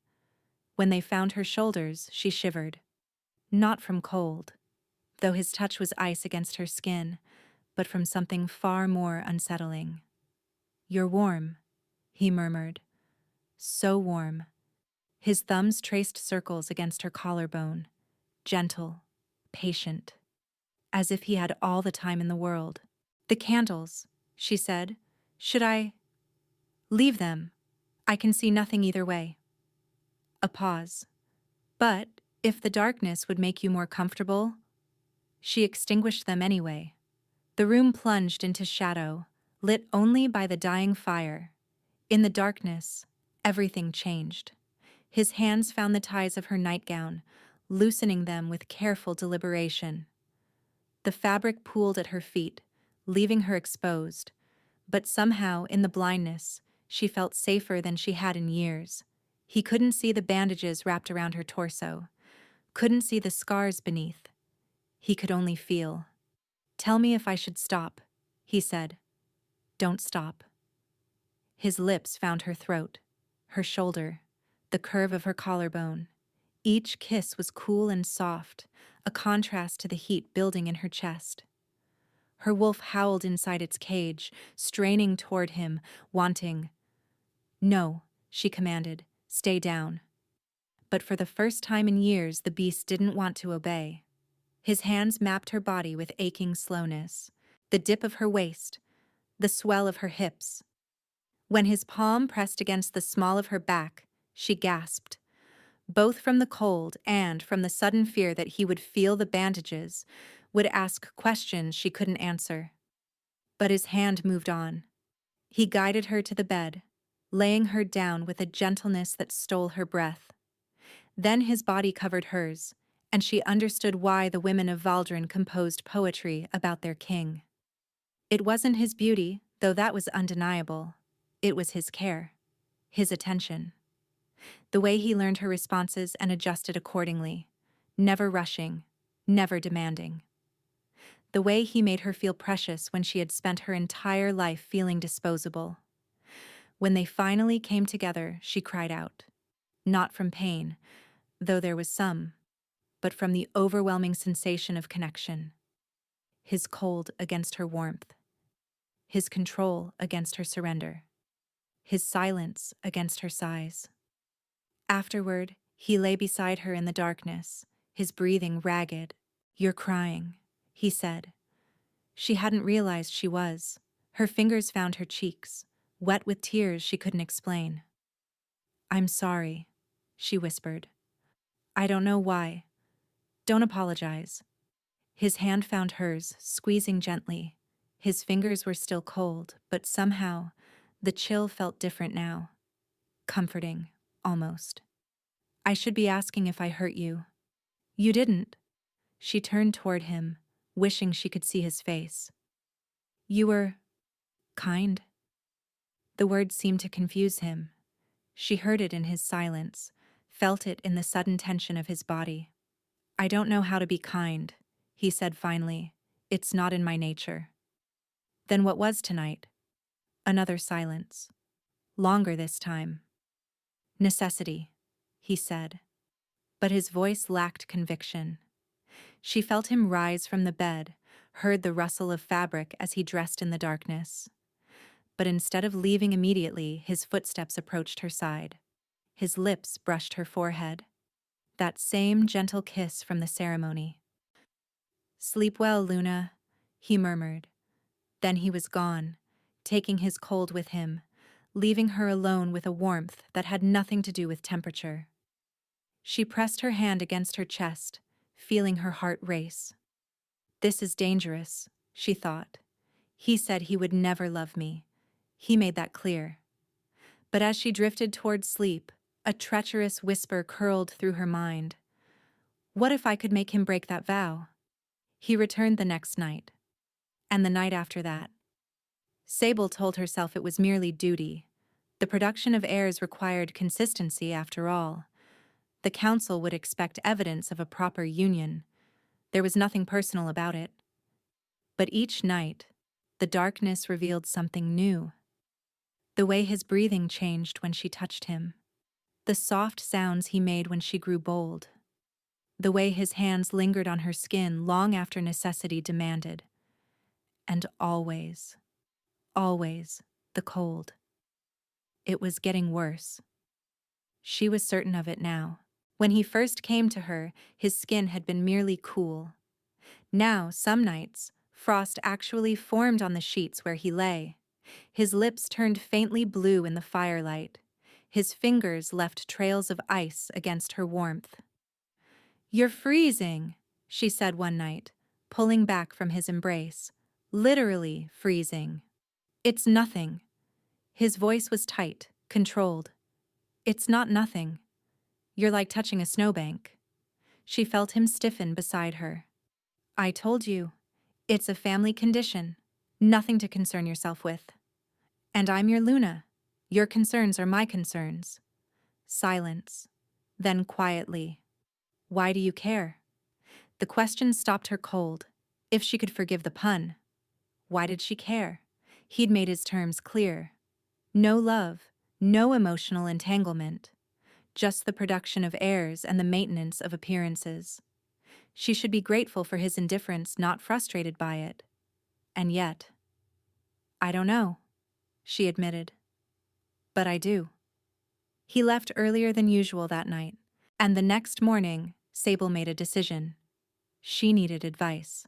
When they found her shoulders, she shivered. Not from cold, though his touch was ice against her skin, but from something far more unsettling. "You're warm," he murmured. "So warm." His thumbs traced circles against her collarbone, gentle, patient, as if he had all the time in the world. "The candles," she said. "Should I leave them? I can see nothing either way." A pause. "But if the darkness would make you more comfortable—" She extinguished them anyway. The room plunged into shadow, lit only by the dying fire. In the darkness, everything changed. His hands found the ties of her nightgown, loosening them with careful deliberation. The fabric pooled at her feet, leaving her exposed, but somehow, in the blindness, she felt safer than she had in years. He couldn't see the bandages wrapped around her torso, couldn't see the scars beneath. He could only feel. "Tell me if I should stop," he said. "Don't stop." His lips found her throat, her shoulder, the curve of her collarbone. Each kiss was cool and soft, a contrast to the heat building in her chest. Her wolf howled inside its cage, straining toward him, wanting. "No," she commanded, "stay down." But for the first time in years, the beast didn't want to obey. His hands mapped her body with aching slowness, the dip of her waist, the swell of her hips. When his palm pressed against the small of her back, she gasped, both from the cold and from the sudden fear that he would feel the bandages, would ask questions she couldn't answer. But his hand moved on. He guided her to the bed, laying her down with a gentleness that stole her breath. Then his body covered hers, and she understood why the women of Valdron composed poetry about their king. It wasn't his beauty, though that was undeniable. It was his care, his attention. The way he learned her responses and adjusted accordingly, never rushing, never demanding. The way he made her feel precious when she had spent her entire life feeling disposable. When they finally came together, she cried out. Not from pain, though there was some, but from the overwhelming sensation of connection. His cold against her warmth. His control against her surrender. His silence against her sighs. Afterward, he lay beside her in the darkness, his breathing ragged. "You're crying," he said. She hadn't realized she was. Her fingers found her cheeks, wet with tears she couldn't explain. "I'm sorry," she whispered. "I don't know why. Don't apologize." His hand found hers, squeezing gently. His fingers were still cold, but somehow, the chill felt different now. Comforting, almost. "I should be asking if I hurt you." "You didn't." She turned toward him, wishing she could see his face. "You were kind." The word seemed to confuse him. She heard it in his silence, felt it in the sudden tension of his body. "I don't know how to be kind," he said finally. "It's not in my nature." "Then what was tonight?" Another silence. Longer this time. "Necessity," he said. But his voice lacked conviction. She felt him rise from the bed, heard the rustle of fabric as he dressed in the darkness. But instead of leaving immediately, his footsteps approached her side. His lips brushed her forehead. That same gentle kiss from the ceremony. "Sleep well, Luna," he murmured. Then he was gone, taking his cold with him, leaving her alone with a warmth that had nothing to do with temperature. She pressed her hand against her chest, feeling her heart race. "This is dangerous," she thought. "He said he would never love me. He made that clear." But as she drifted toward sleep, a treacherous whisper curled through her mind. What if I could make him break that vow? He returned the next night. And the night after that. Sable told herself it was merely duty. The production of heirs required consistency after all. The council would expect evidence of a proper union. There was nothing personal about it. But each night, the darkness revealed something new. The way his breathing changed when she touched him. The soft sounds he made when she grew bold. The way his hands lingered on her skin long after necessity demanded. And always, always, the cold. It was getting worse. She was certain of it now. When he first came to her, his skin had been merely cool. Now, some nights, frost actually formed on the sheets where he lay. His lips turned faintly blue in the firelight. His fingers left trails of ice against her warmth. "You're freezing," she said one night, pulling back from his embrace. Literally freezing. "It's nothing." His voice was tight, controlled. "It's not nothing. You're like touching a snowbank." She felt him stiffen beside her. "I told you. It's a family condition. Nothing to concern yourself with. And I'm your Luna. Your concerns are my concerns." Silence. Then quietly. "Why do you care?" The question stopped her cold. If she could forgive the pun. Why did she care? He'd made his terms clear. No love, no emotional entanglement. Just the production of heirs and the maintenance of appearances. She should be grateful for his indifference, not frustrated by it. And yet, "I don't know," she admitted. "But I do." He left earlier than usual that night, and the next morning, Sable made a decision. She needed advice.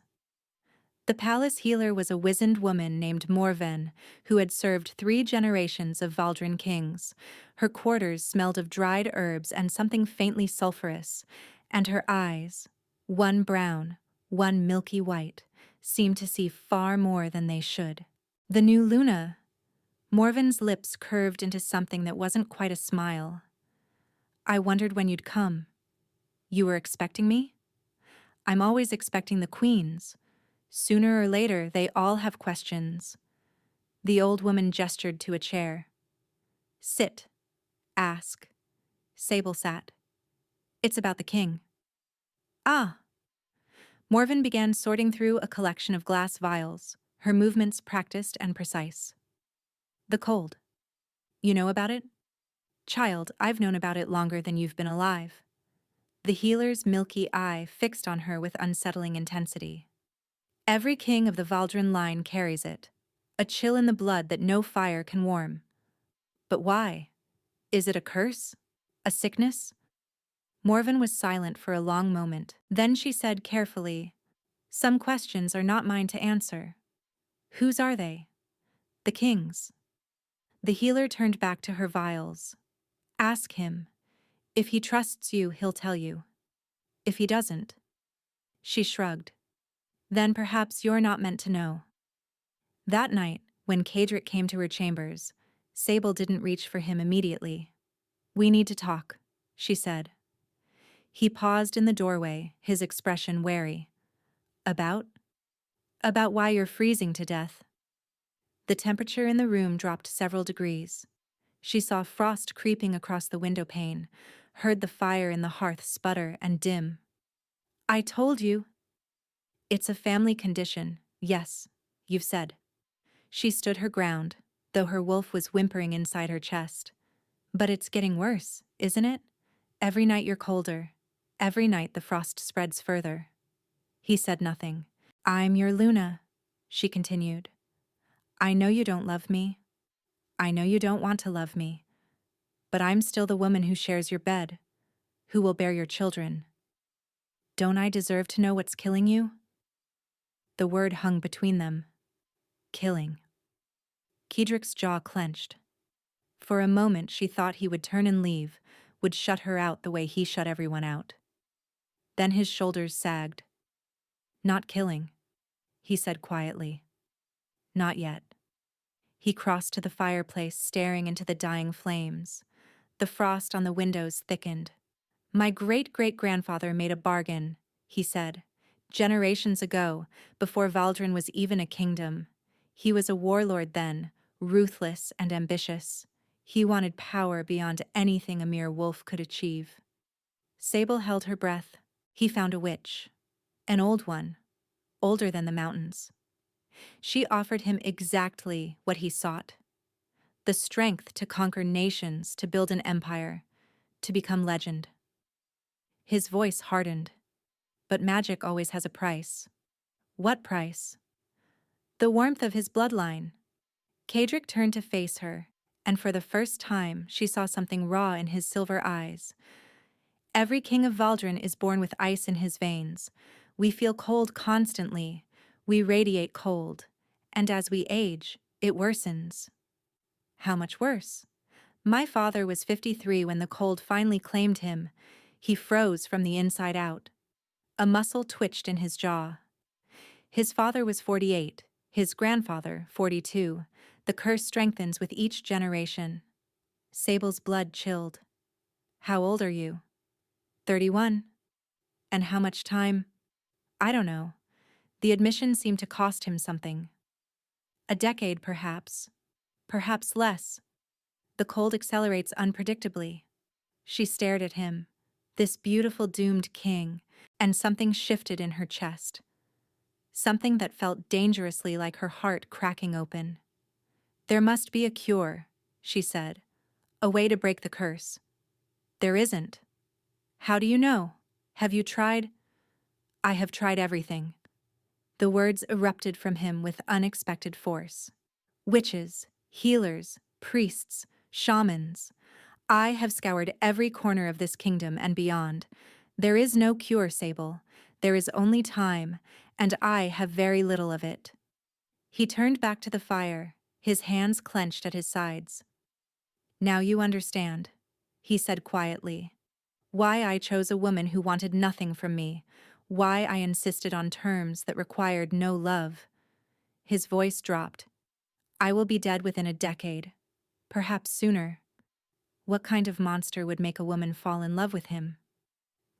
The palace healer was a wizened woman named Morven, who had served 3 generations of Valdron kings. Her quarters smelled of dried herbs and something faintly sulphurous, and her eyes, one brown, one milky white, seemed to see far more than they should. "The new Luna." Morven's lips curved into something that wasn't quite a smile. "I wondered when you'd come. You were expecting me?" "I'm always expecting the queens. Sooner or later, they all have questions." The old woman gestured to a chair. "Sit. Ask." Sable sat. "It's about the king." "Ah." Morven began sorting through a collection of glass vials, her movements practiced and precise. "The cold. You know about it?" "Child, I've known about it longer than you've been alive." The healer's milky eye fixed on her with unsettling intensity. "Every king of the Valdron line carries it. A chill in the blood that no fire can warm." "But why? Is it a curse? A sickness?" Morven was silent for a long moment. Then she said carefully, "Some questions are not mine to answer." "Whose are they?" "The king's." The healer turned back to her vials. "Ask him. If he trusts you, he'll tell you. If he doesn't." She shrugged. "Then perhaps you're not meant to know." That night, when Kadric came to her chambers, Sable didn't reach for him immediately. "We need to talk," she said. He paused in the doorway, his expression wary. "About?" "About why you're freezing to death." The temperature in the room dropped several degrees. She saw frost creeping across the window pane, heard the fire in the hearth sputter and dim. "I told you." "It's a family condition, yes, you've said." She stood her ground, though her wolf was whimpering inside her chest. "But it's getting worse, isn't it? Every night you're colder. Every night the frost spreads further." He said nothing. "I'm your Luna," she continued. "I know you don't love me. I know you don't want to love me. But I'm still the woman who shares your bed, who will bear your children. Don't I deserve to know what's killing you?" The word hung between them. Killing. Kedric's jaw clenched. For a moment she thought he would turn and leave, would shut her out the way he shut everyone out. Then his shoulders sagged. "Not killing," he said quietly. "Not yet." He crossed to the fireplace, staring into the dying flames. The frost on the windows thickened. "My great-great-grandfather made a bargain," he said. Generations ago, before Valdron was even a kingdom. He was a warlord then, ruthless and ambitious. He wanted power beyond anything a mere wolf could achieve. Sable held her breath. He found a witch. An old one. Older than the mountains. She offered him exactly what he sought. The strength to conquer nations, to build an empire, to become legend. His voice hardened. But magic always has a price. What price? The warmth of his bloodline. Kadric turned to face her, and for the first time she saw something raw in his silver eyes. Every king of Valdron is born with ice in his veins. We feel cold constantly. We radiate cold. And as we age, it worsens. How much worse? My father was 53 when the cold finally claimed him. He froze from the inside out. A muscle twitched in his jaw. His father was 48, his grandfather 42. The curse strengthens with each generation. Sable's blood chilled. How old are you? 31. And how much time? I don't know. The admission seemed to cost him something. A decade, perhaps. Perhaps less. The cold accelerates unpredictably. She stared at him, this beautiful doomed king, and something shifted in her chest. Something that felt dangerously like her heart cracking open. There must be a cure, she said. A way to break the curse. There isn't. How do you know? Have you tried? I have tried everything. The words erupted from him with unexpected force. Witches, healers, priests, shamans. I have scoured every corner of this kingdom and beyond. There is no cure, Sable. There is only time, and I have very little of it. He turned back to the fire, his hands clenched at his sides. Now you understand, he said quietly. Why I chose a woman who wanted nothing from me. Why I insisted on terms that required no love. His voice dropped. I will be dead within a decade. Perhaps sooner. What kind of monster would make a woman fall in love with him?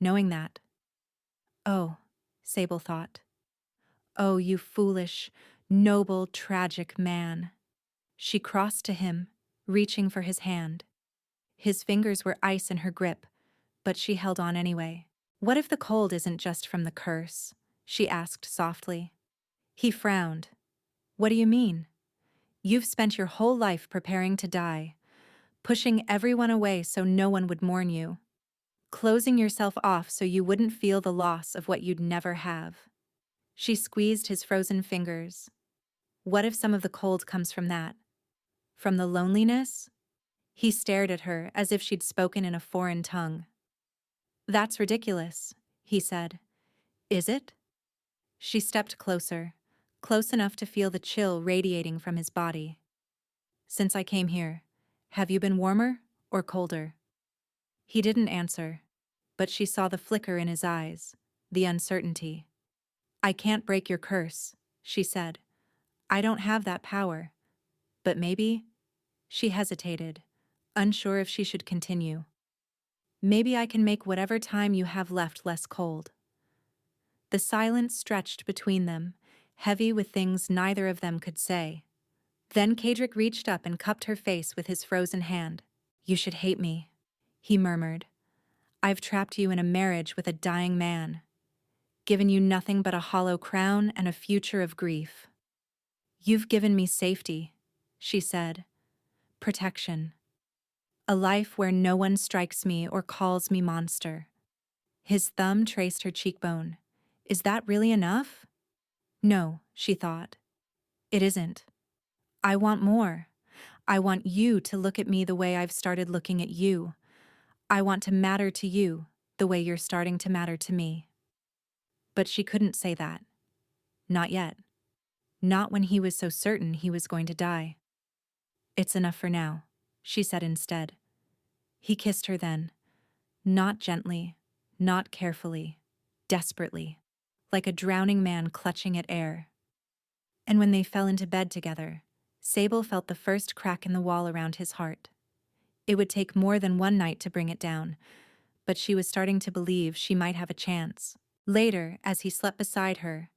Knowing that. Oh, Sable thought. Oh, you foolish, noble, tragic man. She crossed to him, reaching for his hand. His fingers were ice in her grip, but she held on anyway. What if the cold isn't just from the curse? She asked softly. He frowned. What do you mean? You've spent your whole life preparing to die, pushing everyone away so no one would mourn you, closing yourself off so you wouldn't feel the loss of what you'd never have. She squeezed his frozen fingers. What if some of the cold comes from that? From the loneliness? He stared at her as if she'd spoken in a foreign tongue. That's ridiculous, he said. Is it? She stepped closer, close enough to feel the chill radiating from his body. Since I came here, have you been warmer or colder? He didn't answer, but she saw the flicker in his eyes, the uncertainty. I can't break your curse, she said. I don't have that power. But maybe? She hesitated, unsure if she should continue. Maybe I can make whatever time you have left less cold. The silence stretched between them, heavy with things neither of them could say. Then Kadric reached up and cupped her face with his frozen hand. You should hate me, he murmured. I've trapped you in a marriage with a dying man, given you nothing but a hollow crown and a future of grief. You've given me safety, she said. Protection. A life where no one strikes me or calls me monster. His thumb traced her cheekbone. Is that really enough? No, she thought. It isn't. I want more. I want you to look at me the way I've started looking at you. I want to matter to you the way you're starting to matter to me. But she couldn't say that. Not yet. Not when he was so certain he was going to die. It's enough for now, she said instead. He kissed her then, not gently, not carefully, desperately, like a drowning man clutching at air. And when they fell into bed together, Sable felt the first crack in the wall around his heart. It would take more than one night to bring it down, but she was starting to believe she might have a chance. Later, as he slept beside her,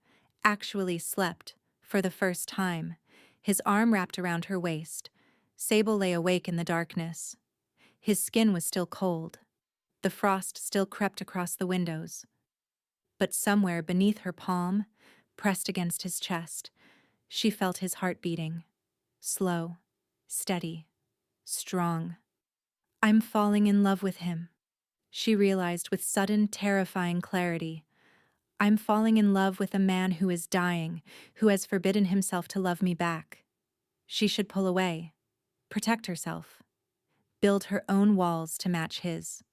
actually slept, for the first time, his arm wrapped around her waist, Sable lay awake in the darkness. His skin was still cold. The frost still crept across the windows. But somewhere beneath her palm, pressed against his chest, she felt his heart beating. Slow, steady, strong. I'm falling in love with him, she realized with sudden, terrifying clarity. I'm falling in love with a man who is dying, who has forbidden himself to love me back. She should pull away, protect herself, build her own walls to match his.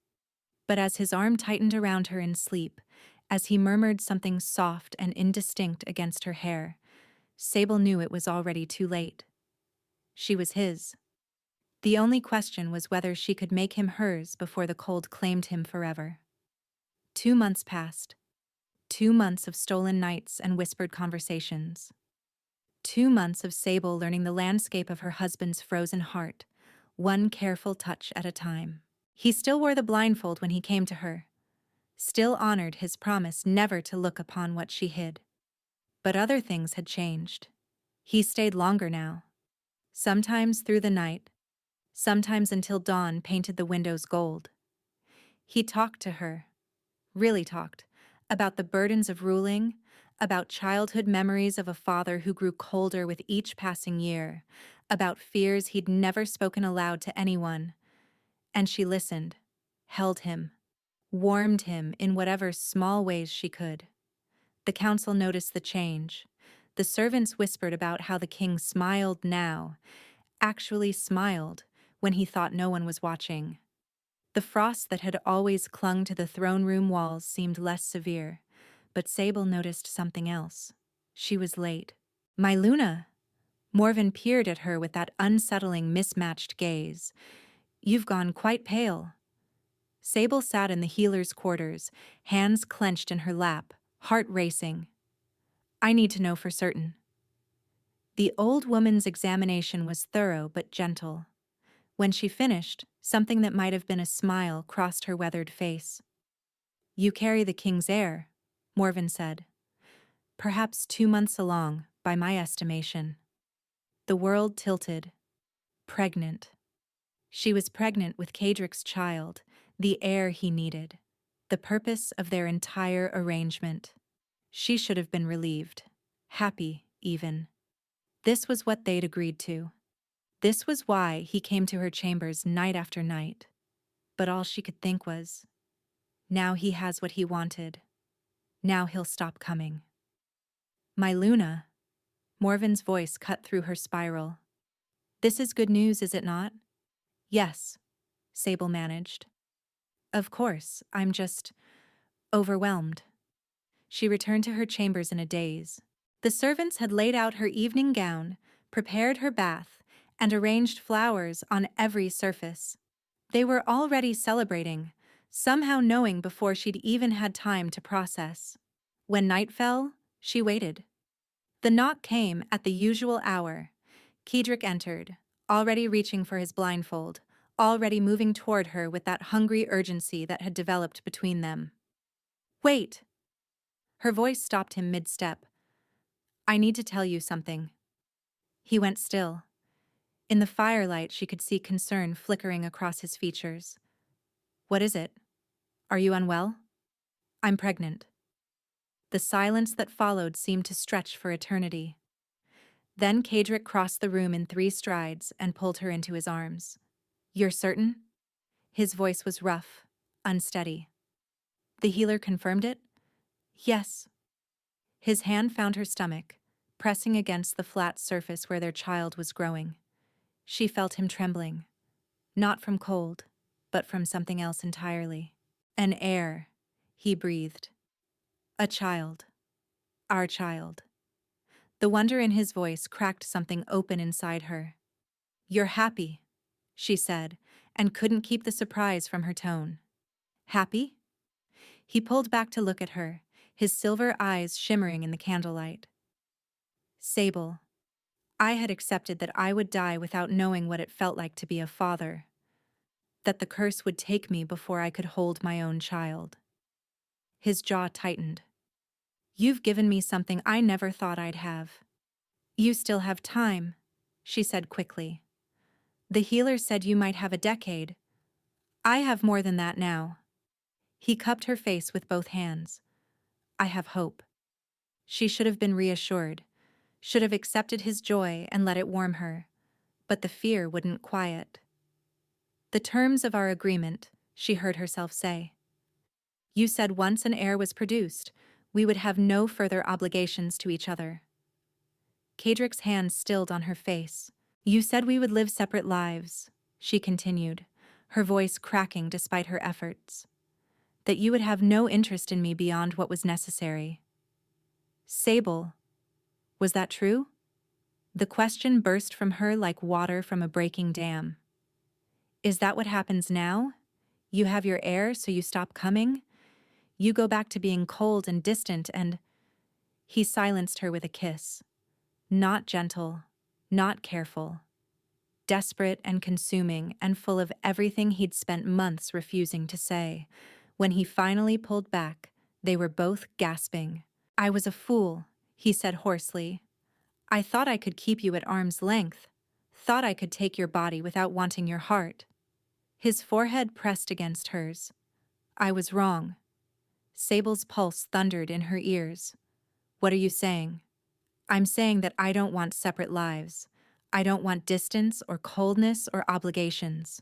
But as his arm tightened around her in sleep, as he murmured something soft and indistinct against her hair, Sable knew it was already too late. She was his. The only question was whether she could make him hers before the cold claimed him forever. 2 months passed. 2 months of stolen nights and whispered conversations. 2 months of Sable learning the landscape of her husband's frozen heart, one careful touch at a time. He still wore the blindfold when he came to her, still honored his promise never to look upon what she hid. But other things had changed. He stayed longer now. Sometimes through the night, sometimes until dawn painted the windows gold. He talked to her, really talked, about the burdens of ruling, about childhood memories of a father who grew colder with each passing year, about fears he'd never spoken aloud to anyone. And she listened, held him, warmed him in whatever small ways she could. The council noticed the change. The servants whispered about how the king smiled now, actually smiled, when he thought no one was watching. The frost that had always clung to the throne room walls seemed less severe, but Sable noticed something else. She was late. My Luna! Morven peered at her with that unsettling, mismatched gaze. You've gone quite pale. Sable sat in the healer's quarters, hands clenched in her lap, heart racing. I need to know for certain. The old woman's examination was thorough but gentle. When she finished, something that might have been a smile crossed her weathered face. You carry the king's heir, Morven said. Perhaps 2 months along, by my estimation. The world tilted. Pregnant. She was pregnant with Cadric's child, the heir he needed, the purpose of their entire arrangement. She should have been relieved. Happy, even. This was what they'd agreed to. This was why he came to her chambers night after night. But all she could think was, now he has what he wanted. Now he'll stop coming. My Luna. Morven's voice cut through her spiral. This is good news, is it not? Yes, Sable managed. Of course, I'm just overwhelmed. She returned to her chambers in a daze. The servants had laid out her evening gown, prepared her bath, and arranged flowers on every surface. They were already celebrating, somehow knowing before she'd even had time to process. When night fell, she waited. The knock came at the usual hour. Kedrick entered, already reaching for his blindfold, already moving toward her with that hungry urgency that had developed between them. Wait! Her voice stopped him mid-step. I need to tell you something. He went still. In the firelight, she could see concern flickering across his features. What is it? Are you unwell? I'm pregnant. The silence that followed seemed to stretch for eternity. Then Cadric crossed the room in 3 strides and pulled her into his arms. You're certain? His voice was rough, unsteady. The healer confirmed it? Yes. His hand found her stomach, pressing against the flat surface where their child was growing. She felt him trembling, not from cold, but from something else entirely. An heir, he breathed. A child. Our child. The wonder in his voice cracked something open inside her. You're happy, she said, and couldn't keep the surprise from her tone. Happy? He pulled back to look at her, his silver eyes shimmering in the candlelight. Sable. I had accepted that I would die without knowing what it felt like to be a father. That the curse would take me before I could hold my own child. His jaw tightened. You've given me something I never thought I'd have. You still have time, she said quickly. The healer said you might have a decade. I have more than that now. He cupped her face with both hands. I have hope. She should have been reassured, should have accepted his joy and let it warm her, but the fear wouldn't quiet. The terms of our agreement, she heard herself say. You said once an heir was produced, we would have no further obligations to each other. Kadrick's hand stilled on her face. You said we would live separate lives, she continued, her voice cracking despite her efforts. That you would have no interest in me beyond what was necessary. Sable, was that true? The question burst from her like water from a breaking dam. Is that what happens now? You have your heir, so you stop coming? You go back to being cold and distant and… He silenced her with a kiss. Not gentle, not careful. Desperate and consuming and full of everything he'd spent months refusing to say. When he finally pulled back, they were both gasping. I was a fool, he said hoarsely. I thought I could keep you at arm's length. Thought I could take your body without wanting your heart. His forehead pressed against hers. I was wrong. Sable's pulse thundered in her ears. What are you saying? I'm saying that I don't want separate lives. I don't want distance or coldness or obligations.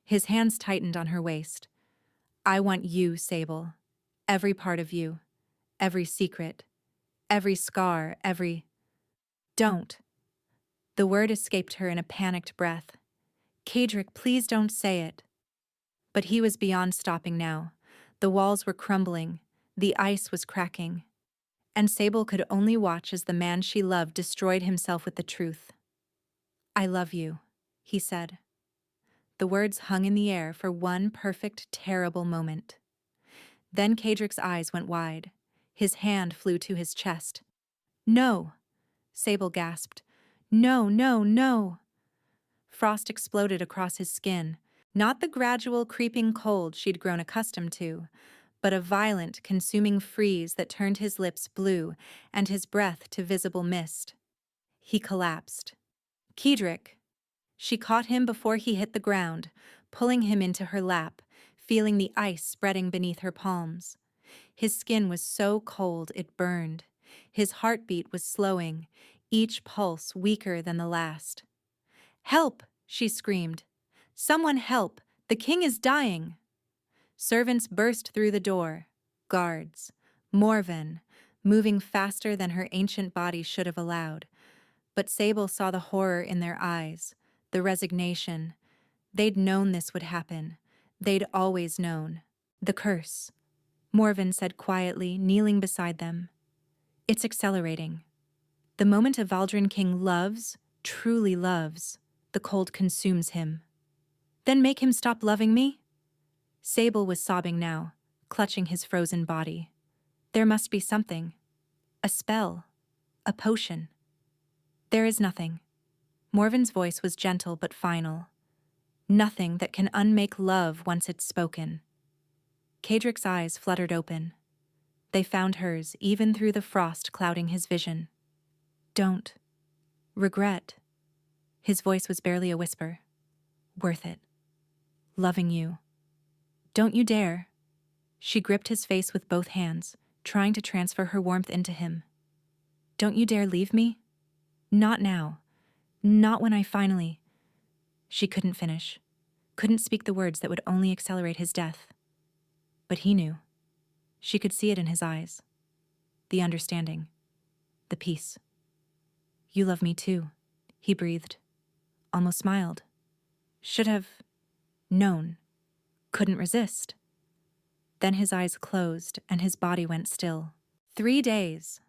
His hands tightened on her waist. I want you, Sable. Every part of you. Every secret. Every scar, every… Don't. The word escaped her in a panicked breath. Kadrick, please don't say it. But he was beyond stopping now. The walls were crumbling. The ice was cracking. And Sable could only watch as the man she loved destroyed himself with the truth. I love you, he said. The words hung in the air for one perfect, terrible moment. Then Kadrick's eyes went wide. His hand flew to his chest. No, Sable gasped. No, no, no. Frost exploded across his skin, not the gradual creeping cold she'd grown accustomed to, but a violent, consuming freeze that turned his lips blue and his breath to visible mist. He collapsed. Kadrick. She caught him before he hit the ground, pulling him into her lap, feeling the ice spreading beneath her palms. His skin was so cold it burned. His heartbeat was slowing, each pulse weaker than the last. Help! She screamed. Someone help! The king is dying! Servants burst through the door. Guards. Morven, moving faster than her ancient body should have allowed. But Sable saw the horror in their eyes, the resignation. They'd known this would happen. They'd always known. The curse, Morven said quietly, kneeling beside them. It's accelerating. The moment a Valdron king loves, truly loves, the cold consumes him. Then make him stop loving me? Sable was sobbing now, clutching his frozen body. There must be something. A spell. A potion. There is nothing. Morven's voice was gentle but final. Nothing that can unmake love once it's spoken. Kadrick's eyes fluttered open. They found hers even through the frost clouding his vision. Don't. Regret. His voice was barely a whisper. Worth it. Loving you. Don't you dare. She gripped his face with both hands, trying to transfer her warmth into him. Don't you dare leave me? Not now. Not when I finally… She couldn't finish. Couldn't speak the words that would only accelerate his death. But he knew. She could see it in his eyes. The understanding. The peace. You love me too, he breathed. Almost smiled. Should have… known. Couldn't resist. Then his eyes closed and his body went still. 3 days.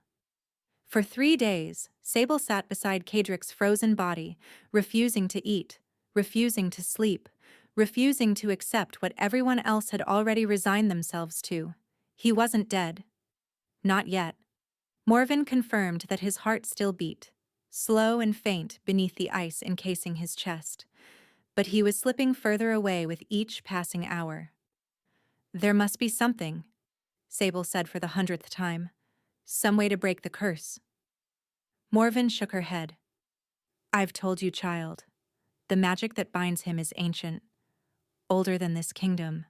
For 3 days, Sable sat beside Kadrick's frozen body, refusing to eat, refusing to sleep, refusing to accept what everyone else had already resigned themselves to. He wasn't dead. Not yet. Morven confirmed that his heart still beat, slow and faint beneath the ice encasing his chest. But he was slipping further away with each passing hour. There must be something, Sable said for the 100th time. Some way to break the curse. Morven shook her head. I've told you, child. The magic that binds him is ancient. Older than this kingdom.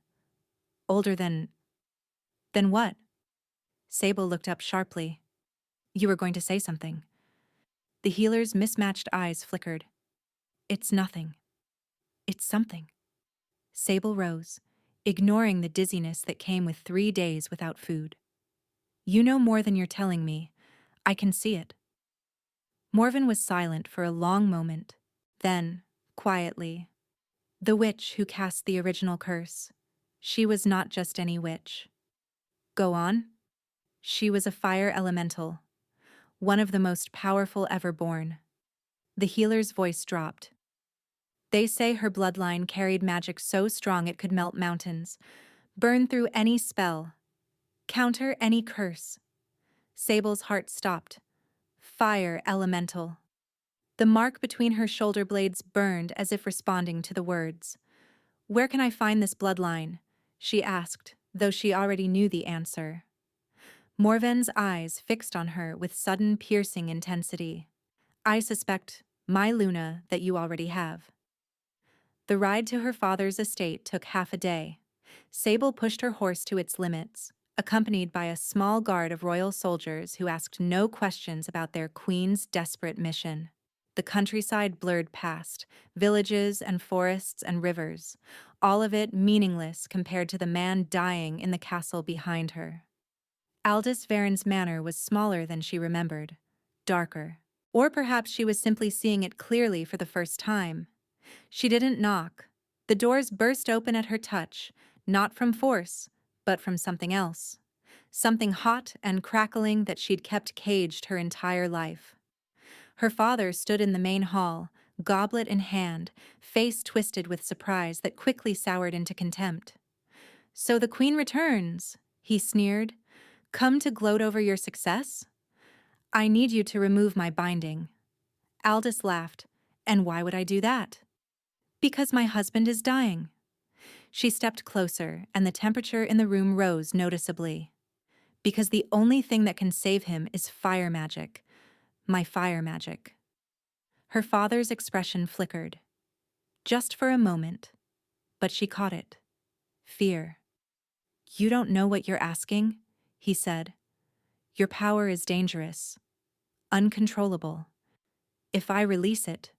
Older than... Than what? Sable looked up sharply. You were going to say something. The healer's mismatched eyes flickered. It's nothing. It's something. Sable rose, ignoring the dizziness that came with 3 days without food. You know more than you're telling me. I can see it. Morven was silent for a long moment. Then, quietly, the witch who cast the original curse. She was not just any witch. Go on. She was a fire elemental, one of the most powerful ever born. The healer's voice dropped. They say her bloodline carried magic so strong it could melt mountains, burn through any spell, counter any curse. Sable's heart stopped. Fire elemental. The mark between her shoulder blades burned as if responding to the words. Where can I find this bloodline? She asked, though she already knew the answer. Morven's eyes fixed on her with sudden piercing intensity. I suspect, my Luna, that you already have. The ride to her father's estate took half a day. Sable pushed her horse to its limits, accompanied by a small guard of royal soldiers who asked no questions about their queen's desperate mission. The countryside blurred past, villages and forests and rivers, all of it meaningless compared to the man dying in the castle behind her. Aldous Varen's manor was smaller than she remembered, darker. Or perhaps she was simply seeing it clearly for the first time. She didn't knock. The doors burst open at her touch, not from force, but from something else. Something hot and crackling that she'd kept caged her entire life. Her father stood in the main hall, goblet in hand, face twisted with surprise that quickly soured into contempt. So the queen returns, he sneered. Come to gloat over your success? I need you to remove my binding. Aldous laughed. And why would I do that? Because my husband is dying. She stepped closer, and the temperature in the room rose noticeably. Because the only thing that can save him is fire magic. My fire magic. Her father's expression flickered. Just for a moment. But she caught it. Fear. You don't know what you're asking, he said. Your power is dangerous. Uncontrollable. If I release it,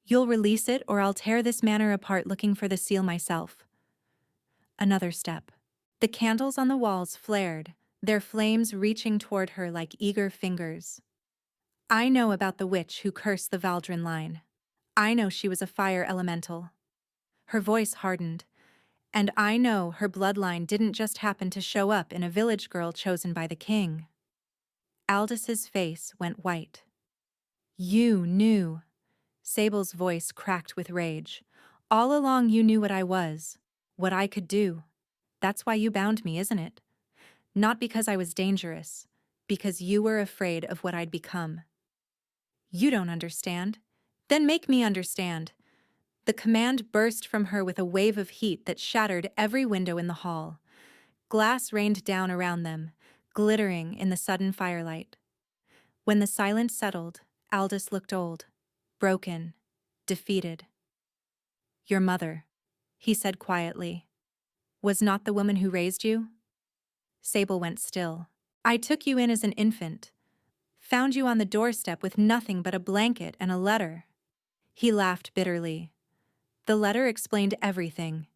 you'll release it or I'll tear this manor apart looking for the seal myself. Another step. The candles on the walls flared, their flames reaching toward her like eager fingers. I know about the witch who cursed the Valdron line. I know she was a fire elemental. Her voice hardened. And I know her bloodline didn't just happen to show up in a village girl chosen by the king. Aldous' face went white. You knew. Sable's voice cracked with rage. All along you knew what I was, what I could do. That's why you bound me, isn't it? Not because I was dangerous, because you were afraid of what I'd become. You don't understand. Then make me understand. The command burst from her with a wave of heat that shattered every window in the hall. Glass rained down around them, glittering in the sudden firelight. When the silence settled, Aldous looked old, broken, defeated. Your mother, he said quietly, was not the woman who raised you? Sable went still. I took you in as an infant, found you on the doorstep with nothing but a blanket and a letter. He laughed bitterly. The letter explained everything.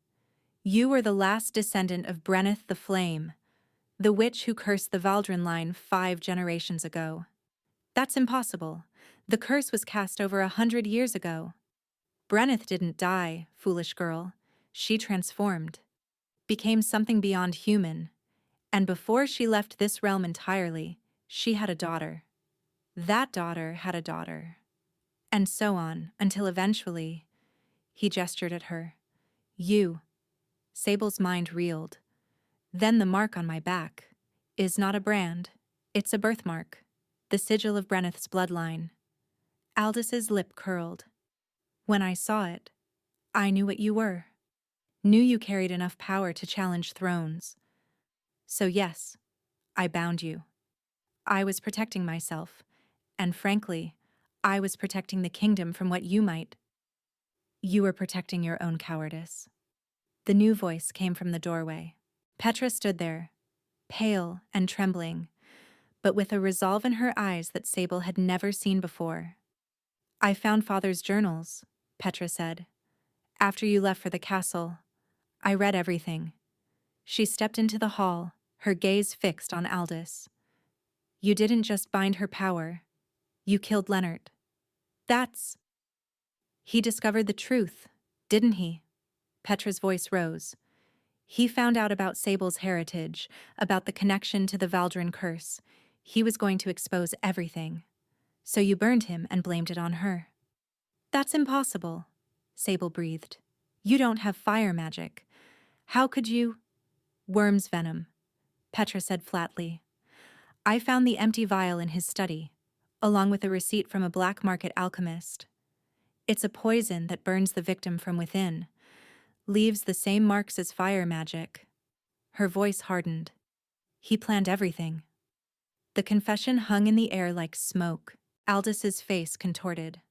You were the last descendant of Brenneth the Flame, the witch who cursed the Valdron line 5 generations ago. That's impossible. The curse was cast over 100 years ago. Brenneth didn't die, foolish girl. She transformed, became something beyond human, and before she left this realm entirely, she had a daughter. That daughter had a daughter. And so on, until eventually, he gestured at her. You. Sable's mind reeled. Then the mark on my back is not a brand, it's a birthmark, the sigil of Brenneth's bloodline. Aldous' lip curled. When I saw it, I knew what you were. Knew you carried enough power to challenge thrones. So yes, I bound you. I was protecting myself, and frankly, I was protecting the kingdom from what you might. You were protecting your own cowardice. The new voice came from the doorway. Petra stood there, pale and trembling, but with a resolve in her eyes that Sable had never seen before. I found Father's journals, Petra said. After you left for the castle, I read everything. She stepped into the hall, her gaze fixed on Aldous. You didn't just bind her power. You killed Leonard. That's... He discovered the truth, didn't he? Petra's voice rose. He found out about Sable's heritage, about the connection to the Valdron curse. He was going to expose everything. So you burned him and blamed it on her. That's impossible, Sable breathed. You don't have fire magic. How could you? Worm's venom, Petra said flatly. I found the empty vial in his study, along with a receipt from a black market alchemist. It's a poison that burns the victim from within, leaves the same marks as fire magic. Her voice hardened. He planned everything. The confession hung in the air like smoke. Aldis's face contorted.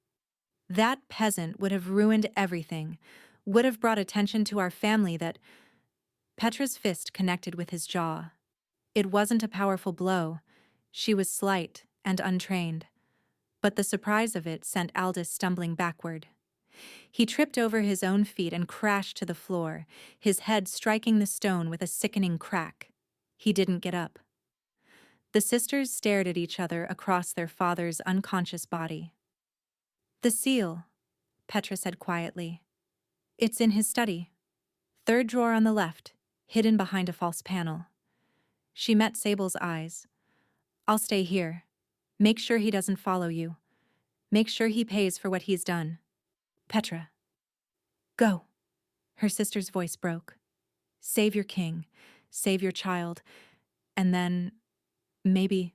That peasant would have ruined everything, would have brought attention to our family that... Petra's fist connected with his jaw. It wasn't a powerful blow. She was slight and untrained. But the surprise of it sent Aldous stumbling backward. He tripped over his own feet and crashed to the floor, his head striking the stone with a sickening crack. He didn't get up. The sisters stared at each other across their father's unconscious body. The seal, Petra said quietly. It's in his study. Third drawer on the left, hidden behind a false panel. She met Sable's eyes. I'll stay here. Make sure he doesn't follow you. Make sure he pays for what he's done. Petra. Go. Her sister's voice broke. Save your king. Save your child. And then... maybe...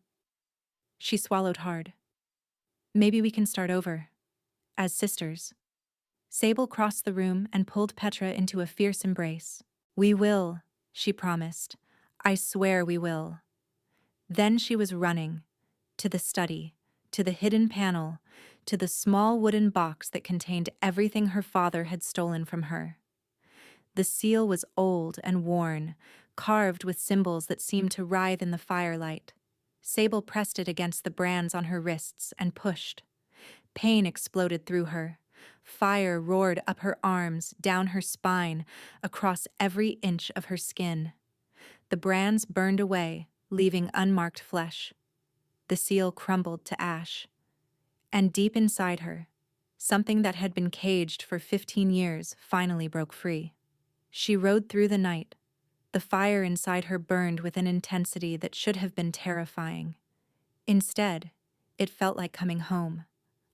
She swallowed hard. Maybe we can start over. As sisters. Sable crossed the room and pulled Petra into a fierce embrace. We will, she promised. I swear we will. Then she was running. To the study. To the hidden panel. To the small wooden box that contained everything her father had stolen from her. The seal was old and worn, carved with symbols that seemed to writhe in the firelight. Sable pressed it against the brands on her wrists and pushed. Pain exploded through her. Fire roared up her arms, down her spine, across every inch of her skin. The brands burned away, leaving unmarked flesh. The seal crumbled to ash. And deep inside her, something that had been caged for 15 years finally broke free. She rode through the night. The fire inside her burned with an intensity that should have been terrifying. Instead, it felt like coming home,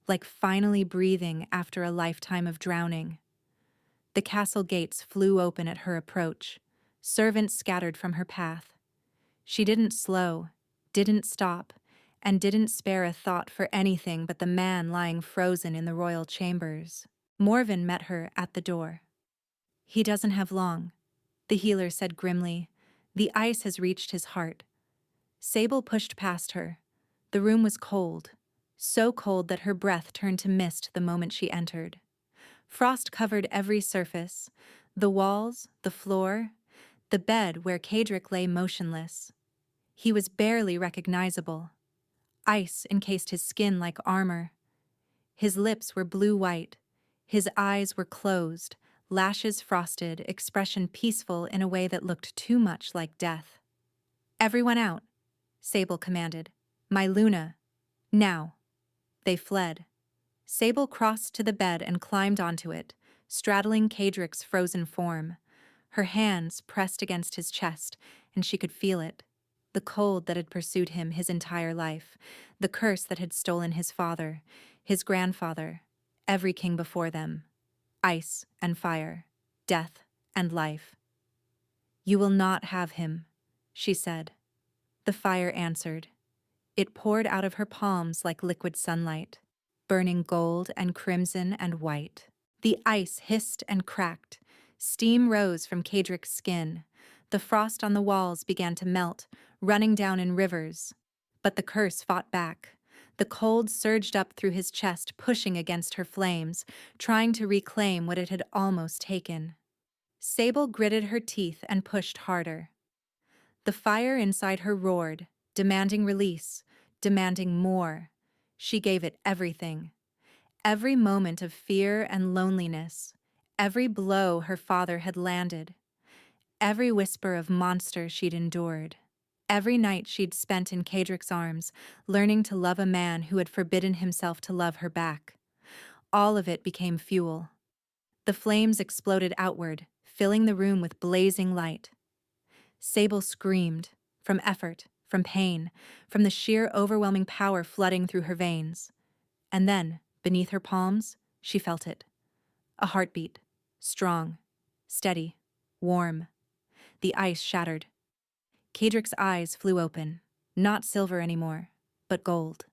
like finally breathing after a lifetime of drowning. The castle gates flew open at her approach. Servants scattered from her path. She didn't slow, didn't stop, and didn't spare a thought for anything but the man lying frozen in the royal chambers. Morven met her at the door. He doesn't have long, the healer said grimly. The ice has reached his heart. Sable pushed past her. The room was cold, so cold that her breath turned to mist the moment she entered. Frost covered every surface, the walls, the floor, the bed where Cadric lay motionless. He was barely recognizable. Ice encased his skin like armor. His lips were blue-white. His eyes were closed, lashes frosted, expression peaceful in a way that looked too much like death. Everyone out, Sable commanded. My Luna. Now. They fled. Sable crossed to the bed and climbed onto it, straddling Cadric's frozen form. Her hands pressed against his chest, and she could feel it. The cold that had pursued him his entire life, the curse that had stolen his father, his grandfather, every king before them. Ice and fire, death and life. You will not have him, she said. The fire answered. It poured out of her palms like liquid sunlight, burning gold and crimson and white. The ice hissed and cracked. Steam rose from Cadric's skin. The frost on the walls began to melt, running down in rivers. But the curse fought back. The cold surged up through his chest, pushing against her flames, trying to reclaim what it had almost taken. Sable gritted her teeth and pushed harder. The fire inside her roared, demanding release, demanding more. She gave it everything. Every moment of fear and loneliness, every blow her father had landed, every whisper of monster she'd endured, every night she'd spent in Cadrick's arms, learning to love a man who had forbidden himself to love her back. All of it became fuel. The flames exploded outward, filling the room with blazing light. Sable screamed, from effort, from pain, from the sheer overwhelming power flooding through her veins. And then, beneath her palms, she felt it. A heartbeat, strong, steady, warm. The ice shattered. Cadrick's eyes flew open, not silver anymore, but gold,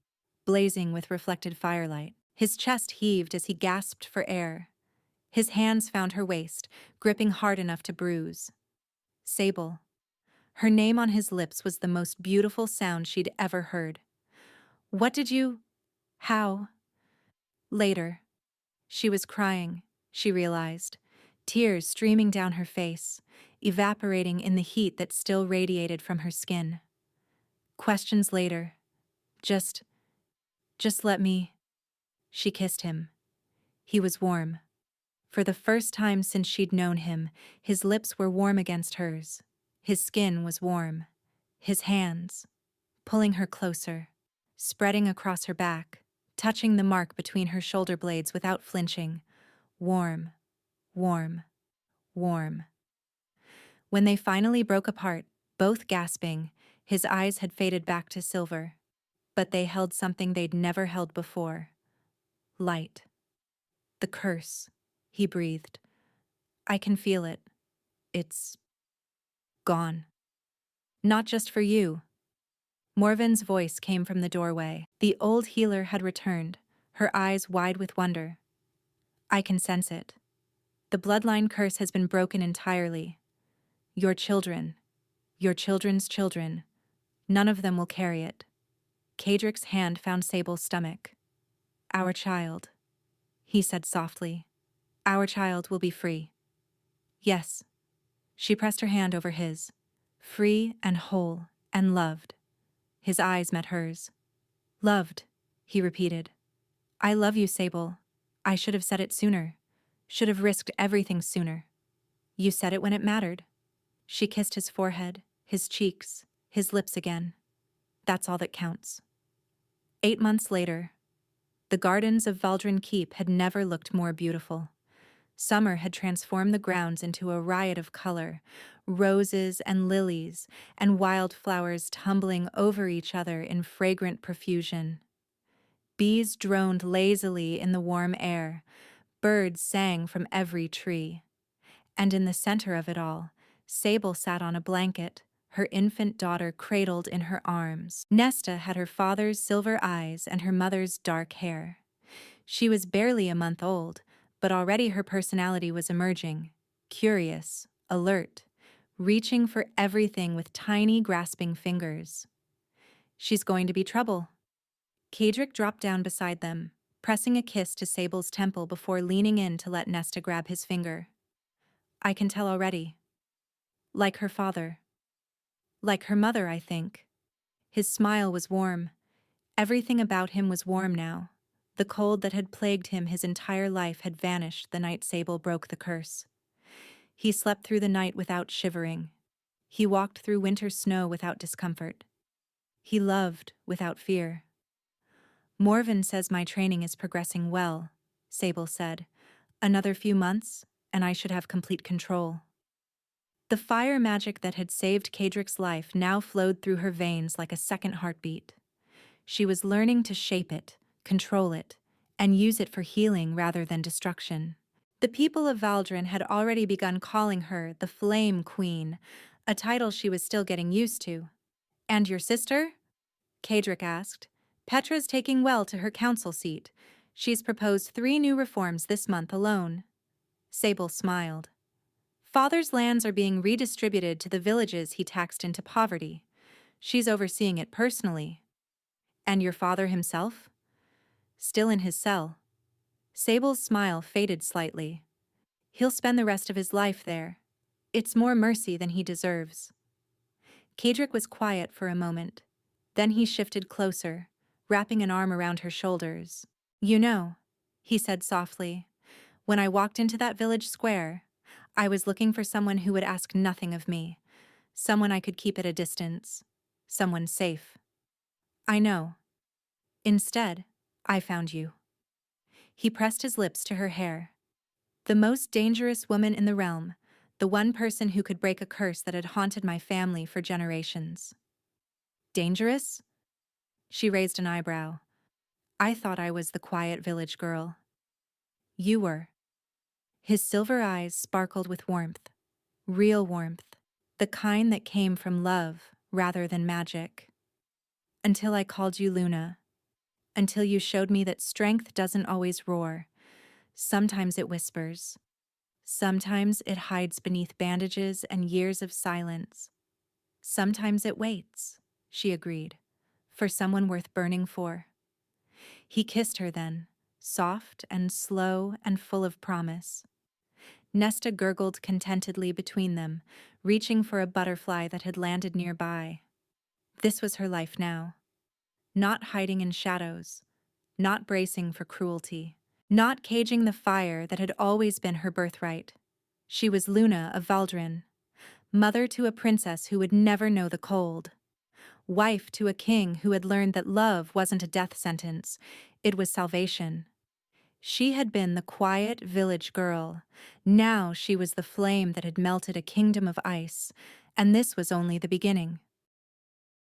blazing with reflected firelight. His chest heaved as he gasped for air. His hands found her waist, gripping hard enough to bruise. Sable. Her name on his lips was the most beautiful sound she'd ever heard. What did you... How? Later. She was crying, she realized, tears streaming down her face, evaporating in the heat that still radiated from her skin. Questions later. Just let me... She kissed him. He was warm. For the first time since she'd known him, his lips were warm against hers. His skin was warm. His hands, pulling her closer, spreading across her back, touching the mark between her shoulder blades without flinching. Warm, warm, warm. When they finally broke apart, both gasping, his eyes had faded back to silver. But they held something they'd never held before. Light. The curse, he breathed. I can feel it. It's gone. Not just for you. Morven's voice came from the doorway. The old healer had returned, her eyes wide with wonder. I can sense it. The bloodline curse has been broken entirely. Your children, your children's children, none of them will carry it. Cadrick's hand found Sable's stomach. Our child, he said softly. Our child will be free. Yes. She pressed her hand over his. Free and whole and loved. His eyes met hers. Loved, he repeated. I love you, Sable. I should have said it sooner. Should have risked everything sooner. You said it when it mattered. She kissed his forehead, his cheeks, his lips again. That's all that counts. 8 months later, the gardens of Valdron Keep had never looked more beautiful. Summer had transformed the grounds into a riot of color, roses and lilies, and wildflowers tumbling over each other in fragrant profusion. Bees droned lazily in the warm air, birds sang from every tree. And in the center of it all, Sable sat on a blanket, her infant daughter cradled in her arms. Nesta had her father's silver eyes and her mother's dark hair. She was barely a month old, but already her personality was emerging, curious, alert, reaching for everything with tiny, grasping fingers. She's going to be trouble. Cadrick dropped down beside them, pressing a kiss to Sable's temple before leaning in to let Nesta grab his finger. I can tell already. Like her father. Like her mother, I think. His smile was warm. Everything about him was warm now. The cold that had plagued him his entire life had vanished the night Sable broke the curse. He slept through the night without shivering. He walked through winter snow without discomfort. He loved without fear. Morven says my training is progressing well, Sable said. Another few months, and I should have complete control. The fire magic that had saved Cadrick's life now flowed through her veins like a second heartbeat. She was learning to shape it, control it, and use it for healing rather than destruction. The people of Valdron had already begun calling her the Flame Queen, a title she was still getting used to. And your sister? Cadrick asked. Petra's taking well to her council seat. She's proposed 3 new reforms this month alone. Sable smiled. Father's lands are being redistributed to the villages he taxed into poverty. She's overseeing it personally. And your father himself? Still in his cell. Sable's smile faded slightly. He'll spend the rest of his life there. It's more mercy than he deserves. Kadric was quiet for a moment. Then he shifted closer, wrapping an arm around her shoulders. You know, he said softly, when I walked into that village square, I was looking for someone who would ask nothing of me, someone I could keep at a distance, someone safe. I know. Instead, I found you. He pressed his lips to her hair. The most dangerous woman in the realm, the one person who could break a curse that had haunted my family for generations. Dangerous? She raised an eyebrow. I thought I was the quiet village girl. You were. His silver eyes sparkled with warmth. Real warmth. The kind that came from love rather than magic. Until I called you Luna. Until you showed me that strength doesn't always roar. Sometimes it whispers. Sometimes it hides beneath bandages and years of silence. Sometimes it waits, she agreed, for someone worth burning for. He kissed her then, soft and slow and full of promise. Nesta gurgled contentedly between them, reaching for a butterfly that had landed nearby. This was her life now. Not hiding in shadows, not bracing for cruelty, not caging the fire that had always been her birthright. She was Luna of Valdron, mother to a princess who would never know the cold, wife to a king who had learned that love wasn't a death sentence, it was salvation. She had been the quiet village girl. Now she was the flame that had melted a kingdom of ice, and this was only the beginning.